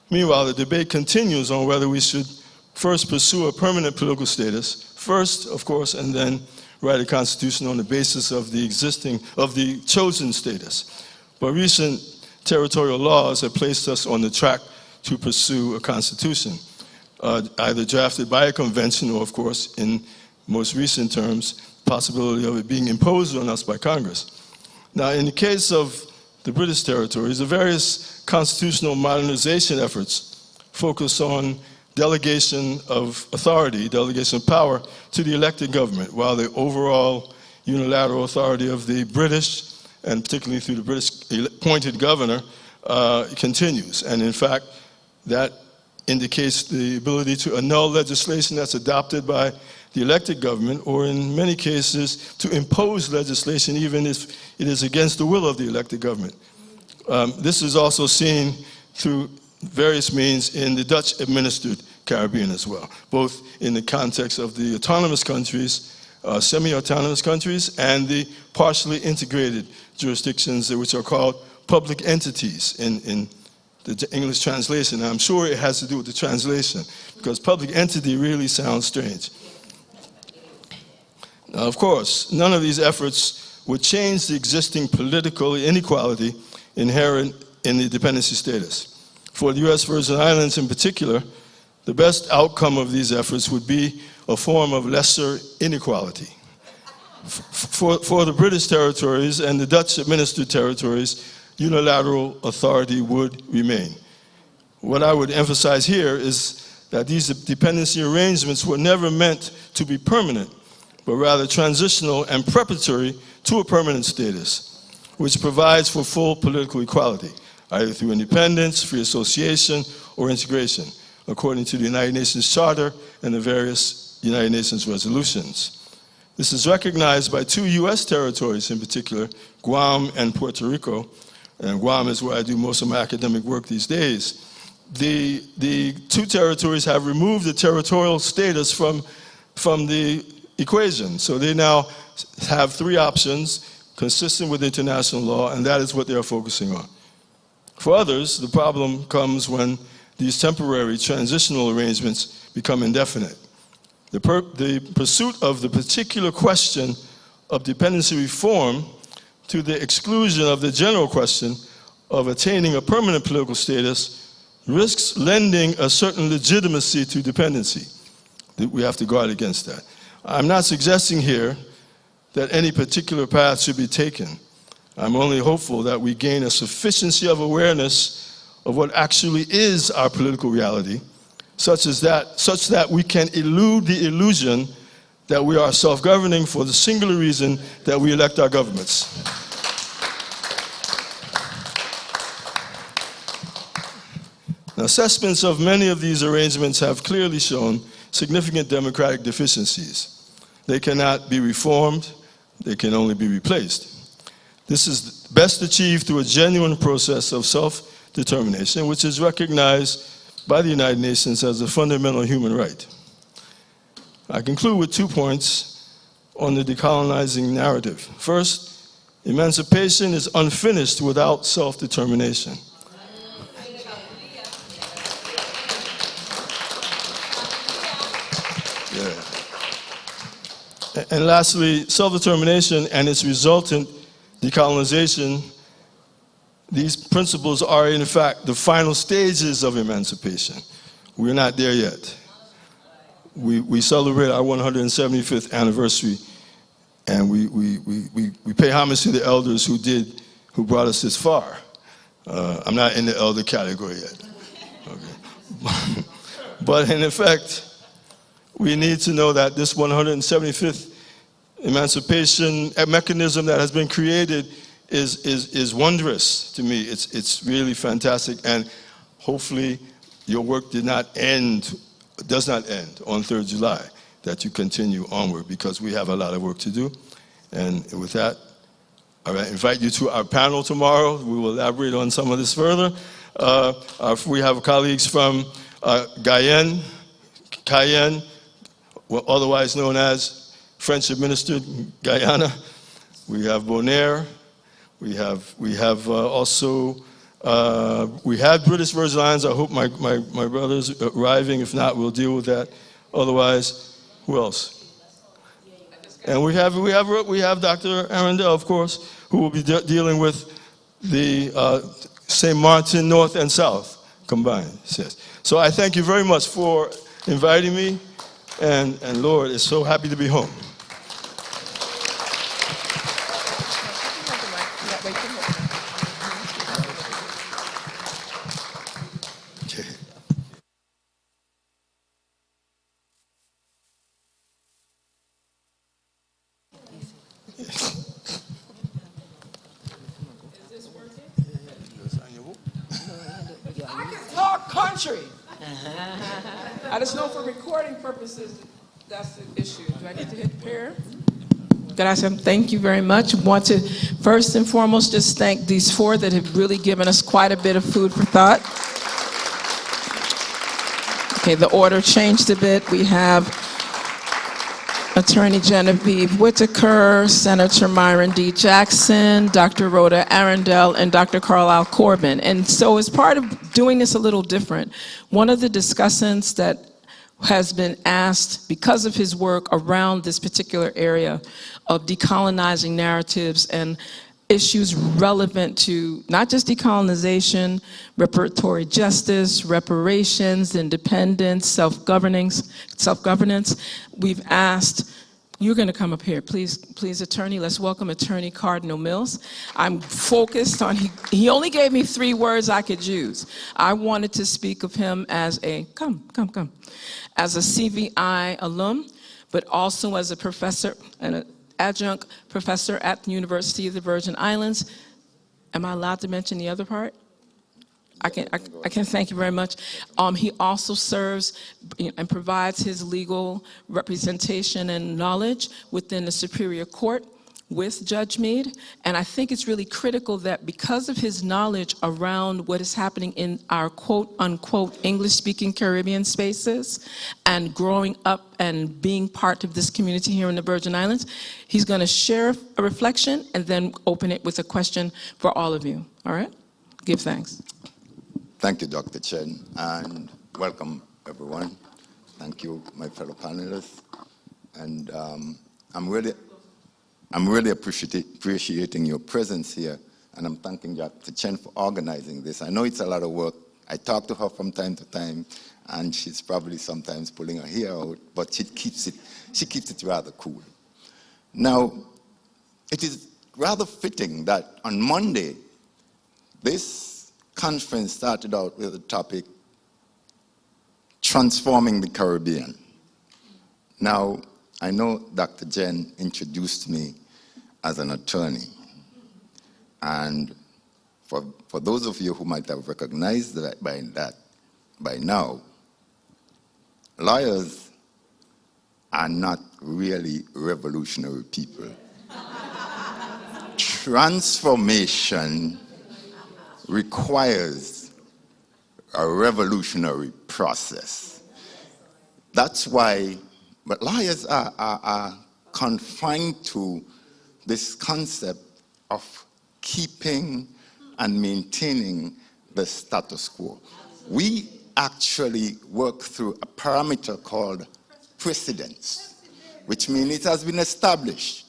Meanwhile, the debate continues on whether we should first pursue a permanent political status, first, of course, and then write a constitution on the basis of the chosen status. But recent territorial laws have placed us on the track to pursue a constitution, either drafted by a convention or, of course, in most recent terms, possibility of it being imposed on us by Congress. Now, in the case of the British territories, the various constitutional modernization efforts focus on delegation of authority, delegation of power to the elected government, while the overall unilateral authority of the British, and particularly through the British appointed governor, continues. And in fact, that indicates the ability to annul legislation that's adopted by the elected government, or in many cases, to impose legislation even if it is against the will of the elected government. This is also seen through various means in the Dutch-administered Caribbean as well, both in the context of the autonomous countries, semi-autonomous countries, and the partially integrated jurisdictions which are called public entities in the English translation. I'm sure it has to do with the translation, because public entity really sounds strange. Now, of course, none of these efforts would change the existing political inequality inherent in the dependency status. For the U.S. Virgin Islands in particular, the best outcome of these efforts would be a form of lesser inequality. For the British territories and the Dutch-administered territories, unilateral authority would remain. What I would emphasize here is that these dependency arrangements were never meant to be permanent, but rather transitional and preparatory to a permanent status, which provides for full political equality, either through independence, free association, or integration, according to the United Nations Charter and the various United Nations resolutions. This is recognized by two U.S. territories in particular, Guam and Puerto Rico, and Guam is where I do most of my academic work these days. The two territories have removed the territorial status from the equation, so they now have three options consistent with international law, and that is what they are focusing on. For others, the problem comes when these temporary transitional arrangements become indefinite. The pursuit of the particular question of dependency reform to the exclusion of the general question of attaining a permanent political status risks lending a certain legitimacy to dependency. We have to guard against that. I'm not suggesting here that any particular path should be taken. I'm only hopeful that we gain a sufficiency of awareness of what actually is our political reality, such that we can elude the illusion that we are self-governing for the singular reason that we elect our governments. Now, assessments of many of these arrangements have clearly shown significant democratic deficiencies. They cannot be reformed, they can only be replaced. This is best achieved through a genuine process of self-determination, which is recognized by the United Nations as a fundamental human right. I conclude with 2 points on the decolonizing narrative. First, emancipation is unfinished without self-determination. And lastly, self-determination and its resultant decolonization, these principles are in fact the final stages of emancipation. We're not there yet. We celebrate our 175th anniversary, and we pay homage to the elders who brought us this far. I'm not in the elder category yet. Okay. But in effect, we need to know that this 175th emancipation mechanism that has been created is wondrous to me. It's really fantastic, and hopefully your work does not end on 3rd July, that you continue onward, because we have a lot of work to do. And with that, I invite you to our panel tomorrow. We will elaborate on some of this further. We have colleagues from Cayenne, otherwise known as French-administered Guyana. We have Bonaire. We have also British Virgin Islands. I hope my brother's arriving. If not, we'll deal with that. Otherwise, who else? And we have Dr. Arundel, of course, who will be dealing with the St. Martin North and South combined. Yes. So I thank you very much for inviting me, and Lord, is so happy to be home. country. I just know for recording purposes, that's the issue. Do I need to hit pair? Gracias. Thank you very much. Want to first and foremost just thank these four that have really given us quite a bit of food for thought. Okay, the order changed a bit. We have Attorney Genevieve Whitaker, Senator Myron D. Jackson, Dr. Rhoda Arundel, and Dr. Carlisle Corbin. And so as part of doing this a little different, one of the discussants that has been asked because of his work around this particular area of decolonizing narratives and issues relevant to not just decolonization, reparatory justice, reparations, independence, self-governance. We've asked, you're going to come up here, please, attorney. Let's welcome Attorney Cardinal Mills. I'm focused on, he only gave me 3 words I could use. I wanted to speak of him as a, as a CVI alum, but also as a professor and an adjunct professor at the University of the Virgin Islands. Am I allowed to mention the other part? I can thank you very much. He also serves and provides his legal representation and knowledge within the Superior Court with Judge Meade. And I think it's really critical that because of his knowledge around what is happening in our quote unquote English speaking Caribbean spaces and growing up and being part of this community here in the Virgin Islands, he's going to share a reflection and then open it with a question for all of you. All right? Give thanks. Thank you, Dr. Chen, and welcome, everyone. Thank you, my fellow panelists. And I'm really appreciating your presence here, and I'm thanking Dr. Chen for organizing this. I know it's a lot of work. I talk to her from time to time, and she's probably sometimes pulling her hair out, but she keeps it rather cool. Now, it is rather fitting that on Monday, this conference started out with the topic, Transforming the Caribbean. Now, I know Dr. Jen introduced me as an attorney. And for those of you who might have recognized that by now, lawyers are not really revolutionary people. Transformation requires a revolutionary process. That's why, but lawyers are confined to this concept of keeping and maintaining the status quo. We actually work through a parameter called precedence, which means it has been established.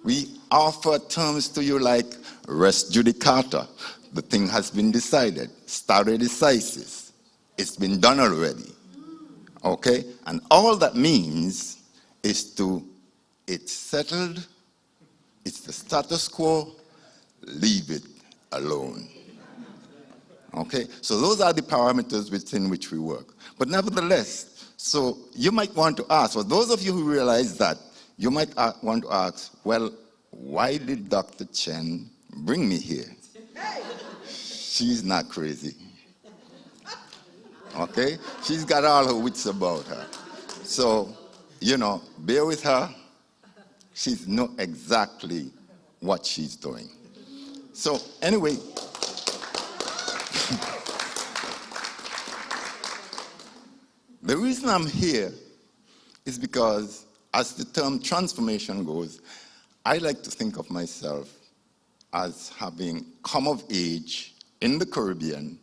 We offer terms to you like res judicata. The thing has been decided. Stare decisis. It's been done already. Okay? And all that means is it's settled, it's the status quo, leave it alone. Okay? So those are the parameters within which we work. But nevertheless, so you might want to ask, for those of you who realize that, you might want to ask, well, why did Dr. Chen bring me here? She's not crazy. Okay? She's got all her wits about her. So, bear with her. She knows exactly what she's doing. So, anyway, the reason I'm here is because, as the term transformation goes, I like to think of myself as having come of age in the Caribbean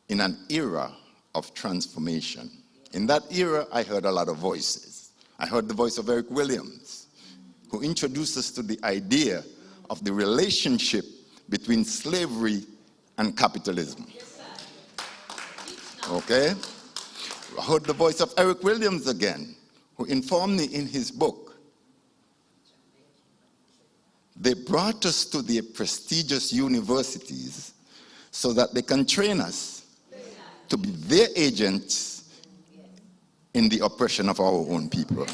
in an era of transformation. In that era, I heard a lot of voices. I heard the voice of Eric Williams, who introduced us to the idea of the relationship between slavery and capitalism. Okay? I heard the voice of Eric Williams again, who informed me in his book. They brought us to the prestigious universities so that they can train us to be their agents in the oppression of our own people.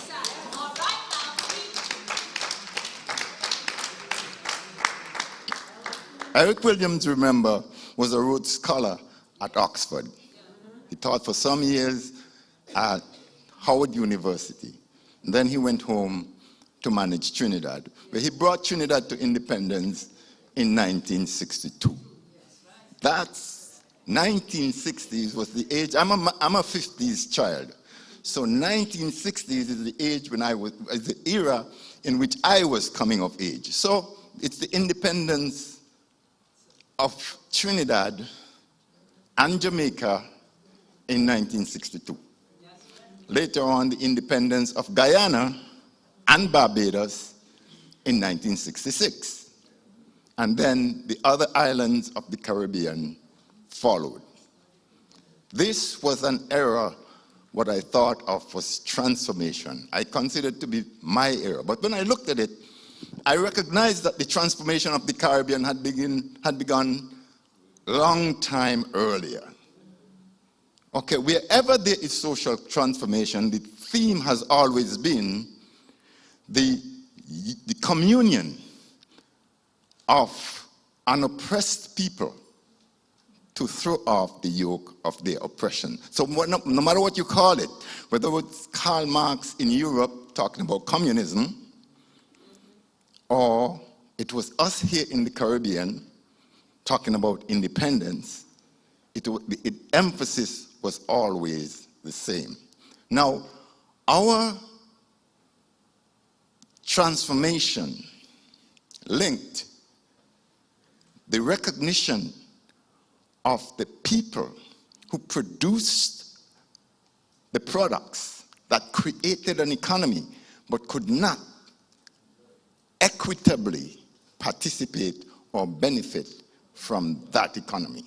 Eric Williams, remember, was a Rhodes Scholar at Oxford. He taught for some years at Howard University. And then he went home to manage Trinidad, where he brought Trinidad to independence in 1962. That's 1960s was the age. I'm a 50s child. So 1960s is the age when is the era in which I was coming of age. So it's the independence of Trinidad and Jamaica in 1962. Later on, the independence of Guyana and Barbados in 1966. And then the other islands of the Caribbean followed. This was an era, what I thought of was transformation. I considered to be my era. But when I looked at it, I recognized that the transformation of the Caribbean had begun long time earlier. Okay, wherever there is social transformation, the theme has always been the communion of an oppressed people to throw off the yoke of their oppression. So no matter what you call it, whether it's Karl Marx in Europe talking about communism, or it was us here in the Caribbean talking about independence, the emphasis was always the same. Now, our transformation linked the recognition of the people who produced the products that created an economy but could not equitably participate or benefit from that economy.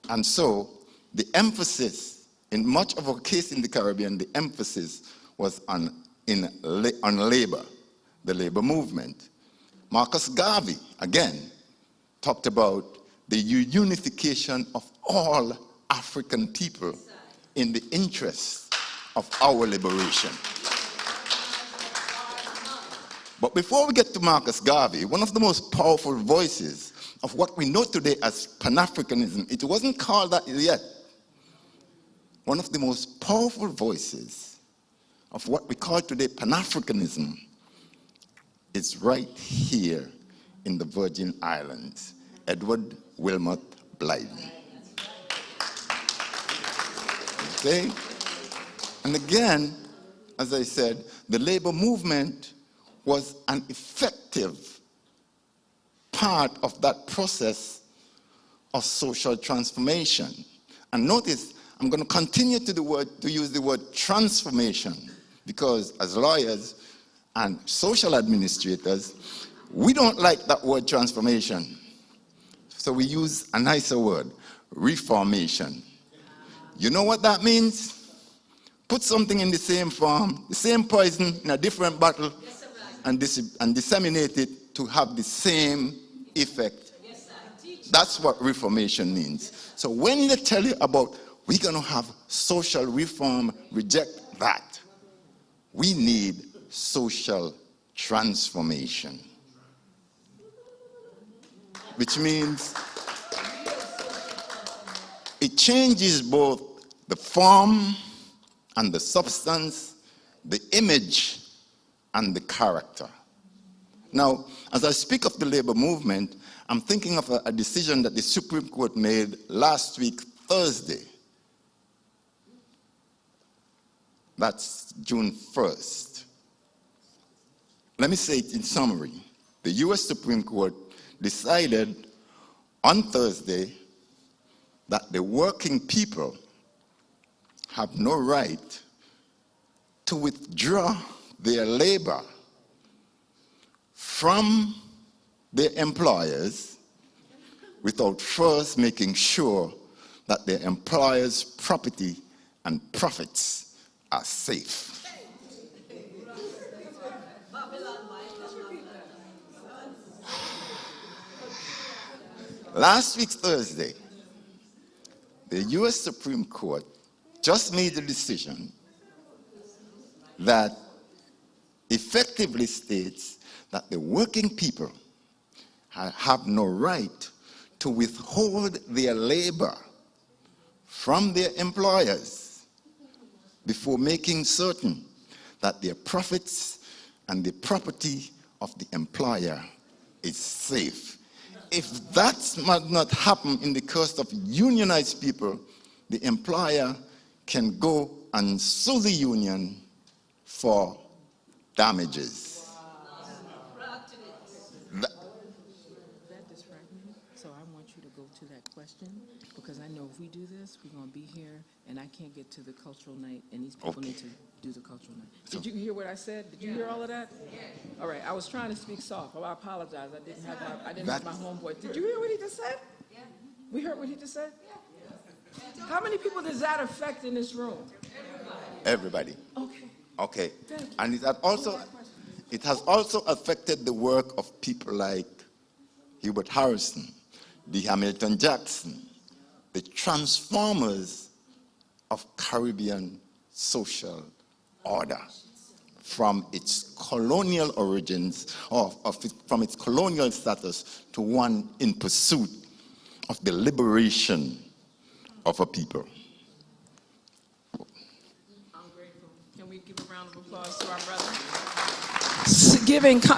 And so the emphasis, in much of our case in the Caribbean, the emphasis was on labor, the labor movement. Marcus Garvey, again, talked about the unification of all African people in the interest of our liberation. But before we get to Marcus Garvey, one of the most powerful voices of what we know today as Pan-Africanism, it wasn't called that yet. One of the most powerful voices of what we call today Pan-Africanism is right here in the Virgin Islands, Edward Wilmot Blyden. Okay? And again, as I said, the labor movement was an effective part of that process of social transformation. And notice, I'm going to continue to use the word transformation, because as lawyers and social administrators, we don't like that word transformation. So we use a nicer word, reformation. You know what that means? Put something in the same form, the same poison in a different bottle, and disseminate it to have the same effect. That's what reformation means. So when they tell you about we're going to have social reform, reject that. We need social transformation. Which means it changes both the form and the substance, the image and the character. Now, as I speak of the labor movement, I'm thinking of a decision that the Supreme Court made last week, Thursday. That's June 1st. Let me say it in summary. The U.S. Supreme Court decided on Thursday that the working people have no right to withdraw their labor from their employers without first making sure that their employers' property and profits are safe. Last week, Thursday, the U.S. Supreme Court just made a decision that effectively states that the working people have no right to withhold their labor from their employers before making certain that their profits and the property of the employer is safe. If that must not happen in the case of unionized people, the employer can go and sue the union for damages. So I want you to go to that question, because I know if we do this, we're going to be here, and I can't get to the cultural night, and these people need to do the cultural night. Did you hear what I said? Did you hear all of that? All right, I was trying to speak soft. Oh, I apologize. I didn't have my homeboy. Did you hear what he just said? Yeah. We heard what he just said? Yeah. How many people does that affect in this room? Everybody. Okay. Okay. And it has also affected the work of people like Hubert Harrison, the Hamilton Jackson, the transformers of Caribbean social order from its colonial origins, from its colonial status to one in pursuit of the liberation of a people. I'm grateful. Can we give a round of applause to our brother?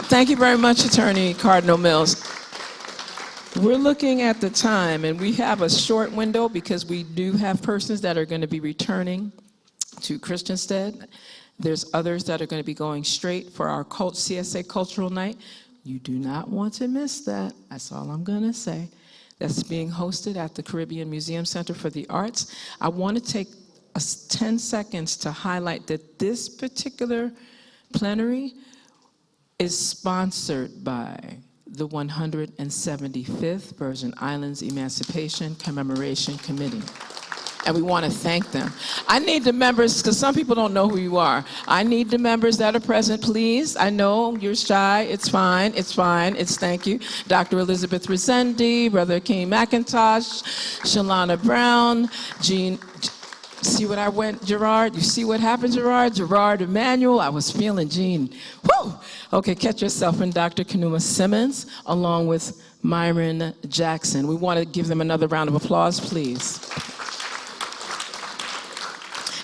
Thank you very much, Attorney Cardinal Mills. We're looking at the time, and we have a short window because we do have persons that are going to be returning to Christiansted. There's others that are going to be going straight for our CSA Cultural Night. You do not want to miss that. That's all I'm going to say. That's being hosted at the Caribbean Museum Center for the Arts. I want to take 10 seconds to highlight that this particular plenary is sponsored by the 175th Virgin Islands Emancipation Commemoration Committee. And we want to thank them. I need the members, because some people don't know who you are. I need the members that are present, please. I know you're shy. It's fine. It's fine. It's thank you. Dr. Elizabeth Rezendi, Brother King McIntosh, Shalana Brown, Jean. See what I went, Gerard? You see what happened, Gerard? Gerard Emmanuel. I was feeling Jean. Woo! Okay, catch yourself, and Dr. Kanuma Simmons, along with Myron Jackson. We want to give them another round of applause, please.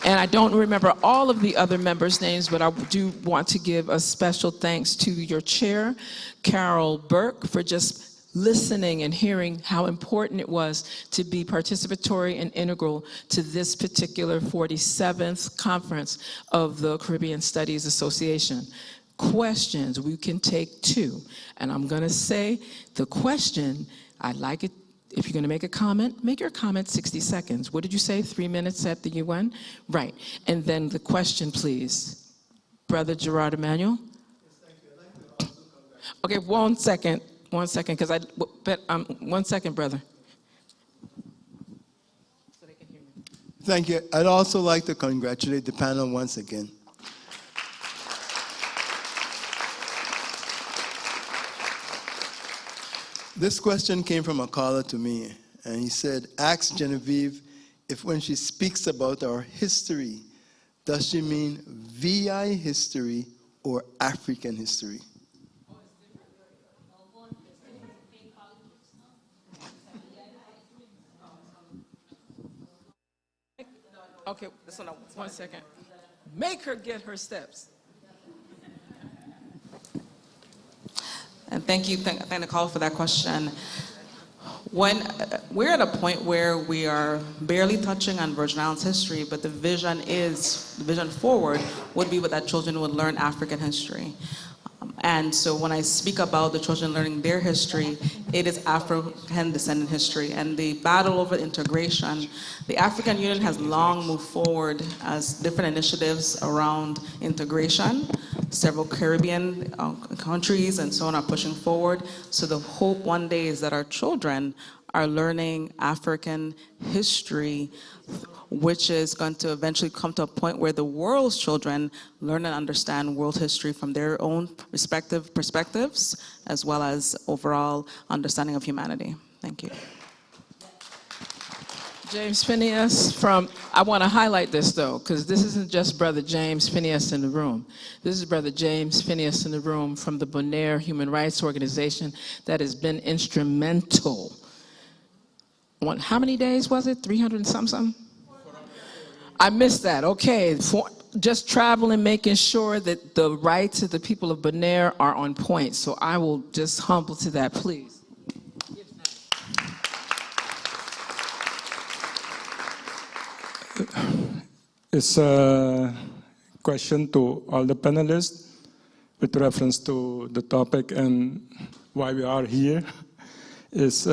And I don't remember all of the other members' names, but I do want to give a special thanks to your chair, Carol Burke, for just listening and hearing how important it was to be participatory and integral to this particular 47th conference of the Caribbean Studies Association. Questions, we can take 2. And I'm going to say the question, I'd like it, if you're going to make a comment, make your comment 60 seconds. What did you say, 3 minutes at the UN? Right. And then the question, please. Brother Gerard Emmanuel? Okay, 1 second. 1 second, because but 1 second, brother. So they can hear me. Thank you. I'd also like to congratulate the panel once again. This question came from a caller to me, and he said, ask Genevieve if when she speaks about our history, does she mean VI history or African history? Okay, 1 second. Make her get her steps. And thank the caller for that question. When we're at a point where we are barely touching on Virgin Islands history, but the vision forward would be that children would learn African history. And so when I speak about the children learning their history, it is African descendant history. And the battle over integration, the African Union has long moved forward as different initiatives around integration. Several Caribbean countries and so on are pushing forward. So the hope one day is that our children are learning African history, which is going to eventually come to a point where the world's children learn and understand world history from their own respective perspectives, as well as overall understanding of humanity. Thank you. James Phineas I want to highlight this though, because this isn't just Brother James Phineas in the room. This is Brother James Phineas in the room from the Bonaire Human Rights Organization that has been instrumental how many days was it? 300 and something? I missed that. Okay. Just traveling, making sure that the rights of the people of Bonaire are on point. So I will just humble to that, please. It's a question to all the panelists with reference to the topic and why we are here. Is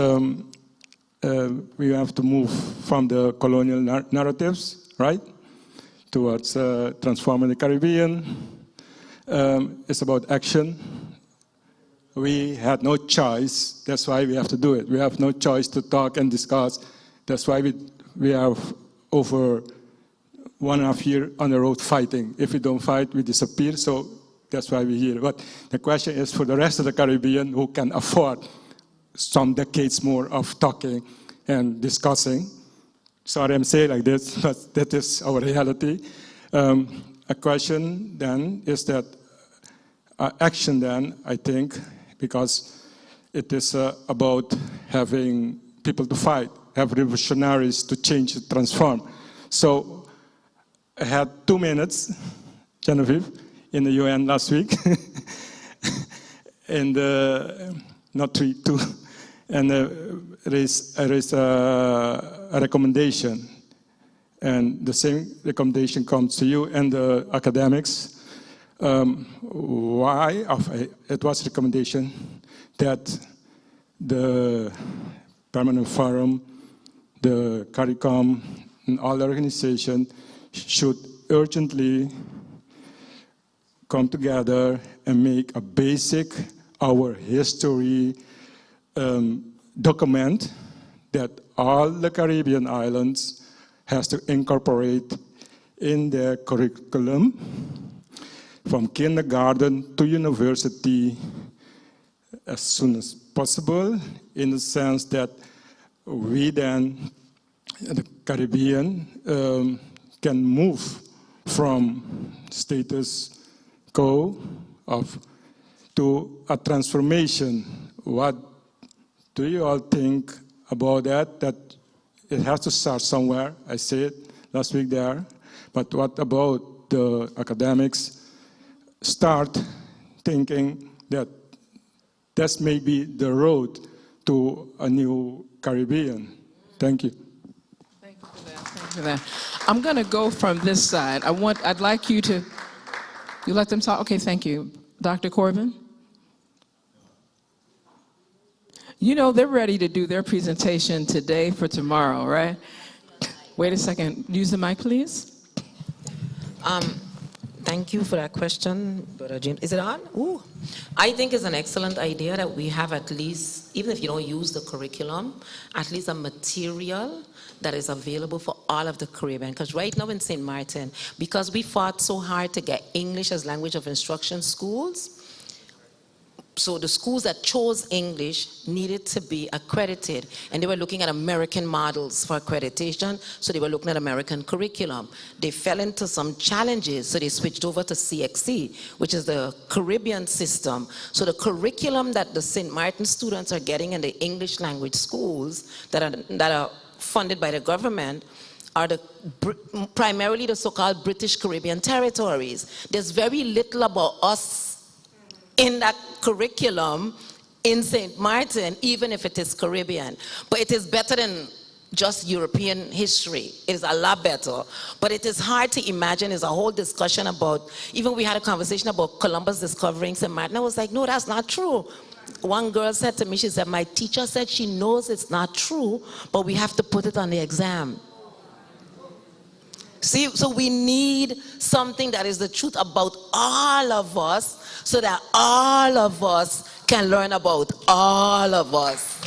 we have to move from the colonial narratives, right, towards transforming the Caribbean. It's about action. We had no choice. That's why we have to do it. We have no choice to talk and discuss. That's why we have over 1.5 years on the road fighting. If we don't fight, we disappear. So that's why we're here. But the question is for the rest of the Caribbean who can afford some decades more of talking and discussing. Sorry I'm saying like this, but that is our reality. A question then is that action then, I think, because it is about having people to fight, have revolutionaries to change, to transform. So I had 2 minutes, Genevieve, in the UN last week, and not 3, 2. And there is a recommendation, and the same recommendation comes to you and the academics. Why? It was a recommendation that the Permanent Forum, the CARICOM, and all the organizations should urgently come together and make a basic, our history document that all the Caribbean islands has to incorporate in their curriculum from kindergarten to university as soon as possible, in the sense that we then, the Caribbean, can move from status quo to a transformation. What do you all think about that? That it has to start somewhere. I said last week there. But what about the academics? Start thinking that that's maybe the road to a new Caribbean. Thank you. Thank you for that. Thank you for that. I'm going to go from this side. I'd like you to, you let them talk? Okay, thank you. Dr. Corbin? You know, they're ready to do their presentation today for tomorrow, right? Wait a second. Use the mic, please. Thank you for that question, Brother James. Is it on? Ooh. I think it's an excellent idea that we have at least, even if you don't use the curriculum, at least a material that is available for all of the Caribbean. Because right now in St. Martin, because we fought so hard to get English as language of instruction schools, so the schools that chose English needed to be accredited, and they were looking at American models for accreditation, so they were looking at American curriculum. They fell into some challenges, so they switched over to CXC, which is the Caribbean system. So the curriculum that the St. Martin students are getting in the English language schools that are funded by the government are primarily the so-called British Caribbean territories. There's very little about us in that curriculum in St. Martin, even if it is Caribbean. But it is better than just European history. It is a lot better. But it is hard to imagine. There's a whole discussion about, even we had a conversation about Columbus discovering St. Martin. I was like, no, that's not true. One girl said to me, she said, my teacher said she knows it's not true, but we have to put it on the exam. See, so we need something that is the truth about all of us, so that all of us can learn about all of us.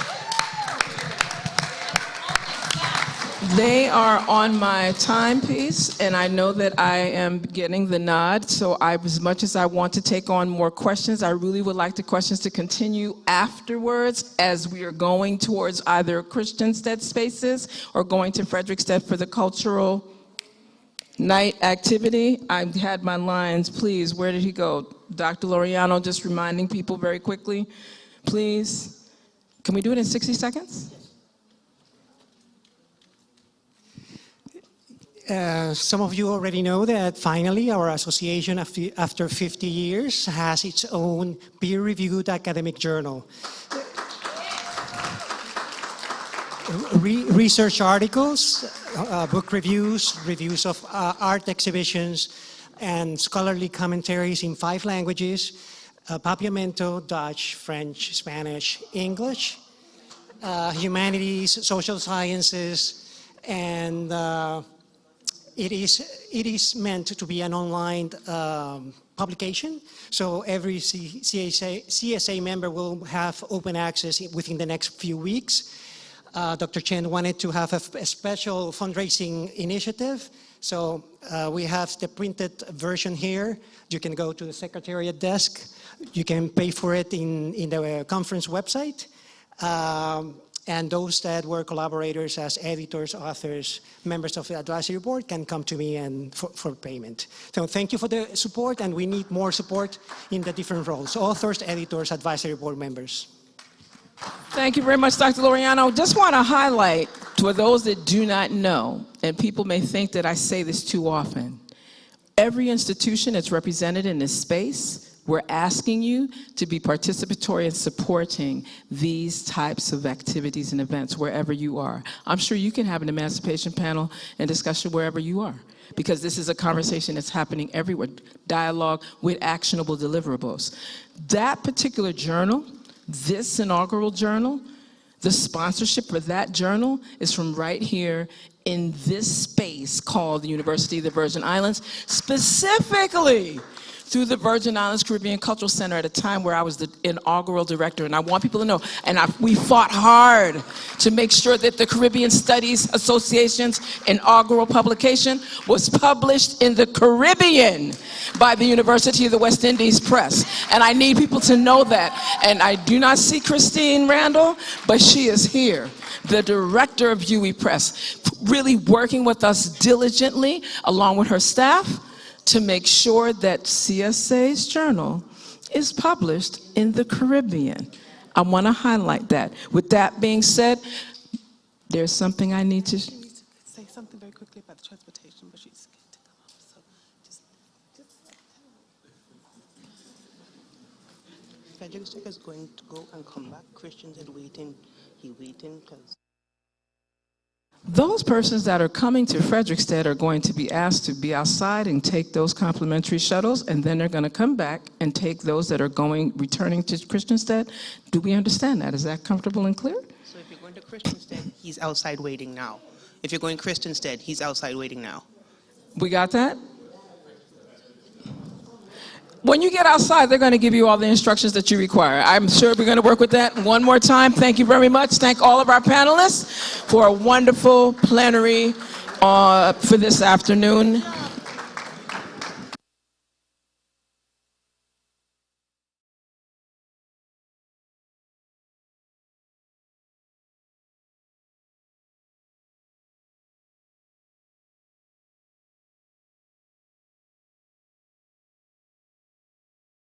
They are on my timepiece, and I know that I am getting the nod. So as much as I want to take on more questions, I really would like the questions to continue afterwards as we are going towards either Christiansted spaces or going to Frederiksted for the cultural night activity. I had my lines. Please, where did he go? Dr. Laureano, just reminding people very quickly, please. Can we do it in 60 seconds? Some of you already know that finally our association, after 50 years, has its own peer-reviewed academic journal. Research articles, book reviews, reviews of art exhibitions, and scholarly commentaries in 5 languages: Papiamento, Dutch, French, Spanish, English, humanities, social sciences, and it is meant to be an online publication. So every CSA member will have open access within the next few weeks. Dr. Chen wanted to have a special fundraising initiative. So we have the printed version here. You can go to the Secretariat desk. You can pay for it in the conference website. And those that were collaborators as editors, authors, members of the advisory board can come to me and for payment. So thank you for the support, and we need more support in the different roles: authors, editors, advisory board members. Thank you very much, Dr. Laureano. Just want to highlight, for those that do not know, and people may think that I say this too often, every institution that's represented in this space, we're asking you to be participatory in supporting these types of activities and events wherever you are. I'm sure you can have an emancipation panel and discussion wherever you are, because this is a conversation that's happening everywhere, dialogue with actionable deliverables. That particular journal, this inaugural journal, the sponsorship for that journal is from right here in this space called the University of the Virgin Islands, specifically through the Virgin Islands Caribbean Cultural Center at a time where I was the inaugural director. And I want people to know, we fought hard to make sure that the Caribbean Studies Association's inaugural publication was published in the Caribbean by the University of the West Indies Press. And I need people to know that. And I do not see Christine Randall, but she is here, the director of UE Press, really working with us diligently, along with her staff, to make sure that CSA's journal is published in the Caribbean. I want to highlight that. With that being said, there's something I need to say something very quickly about the transportation, but she's scared to come up. So just Frederick is going to go and come back. Christians are waiting. He waiting because. Those persons that are coming to Frederiksted are going to be asked to be outside and take those complimentary shuttles, and then they're going to come back and take those that are returning to Christiansted. Do we understand that? Is that comfortable and clear? So if you're going to Christiansted, he's outside waiting now. If you're going Christiansted, he's outside waiting now. We got that? When you get outside, they're going to give you all the instructions that you require. I'm sure we're going to work with that. One more time, thank you very much. Thank all of our panelists for a wonderful plenary for this afternoon.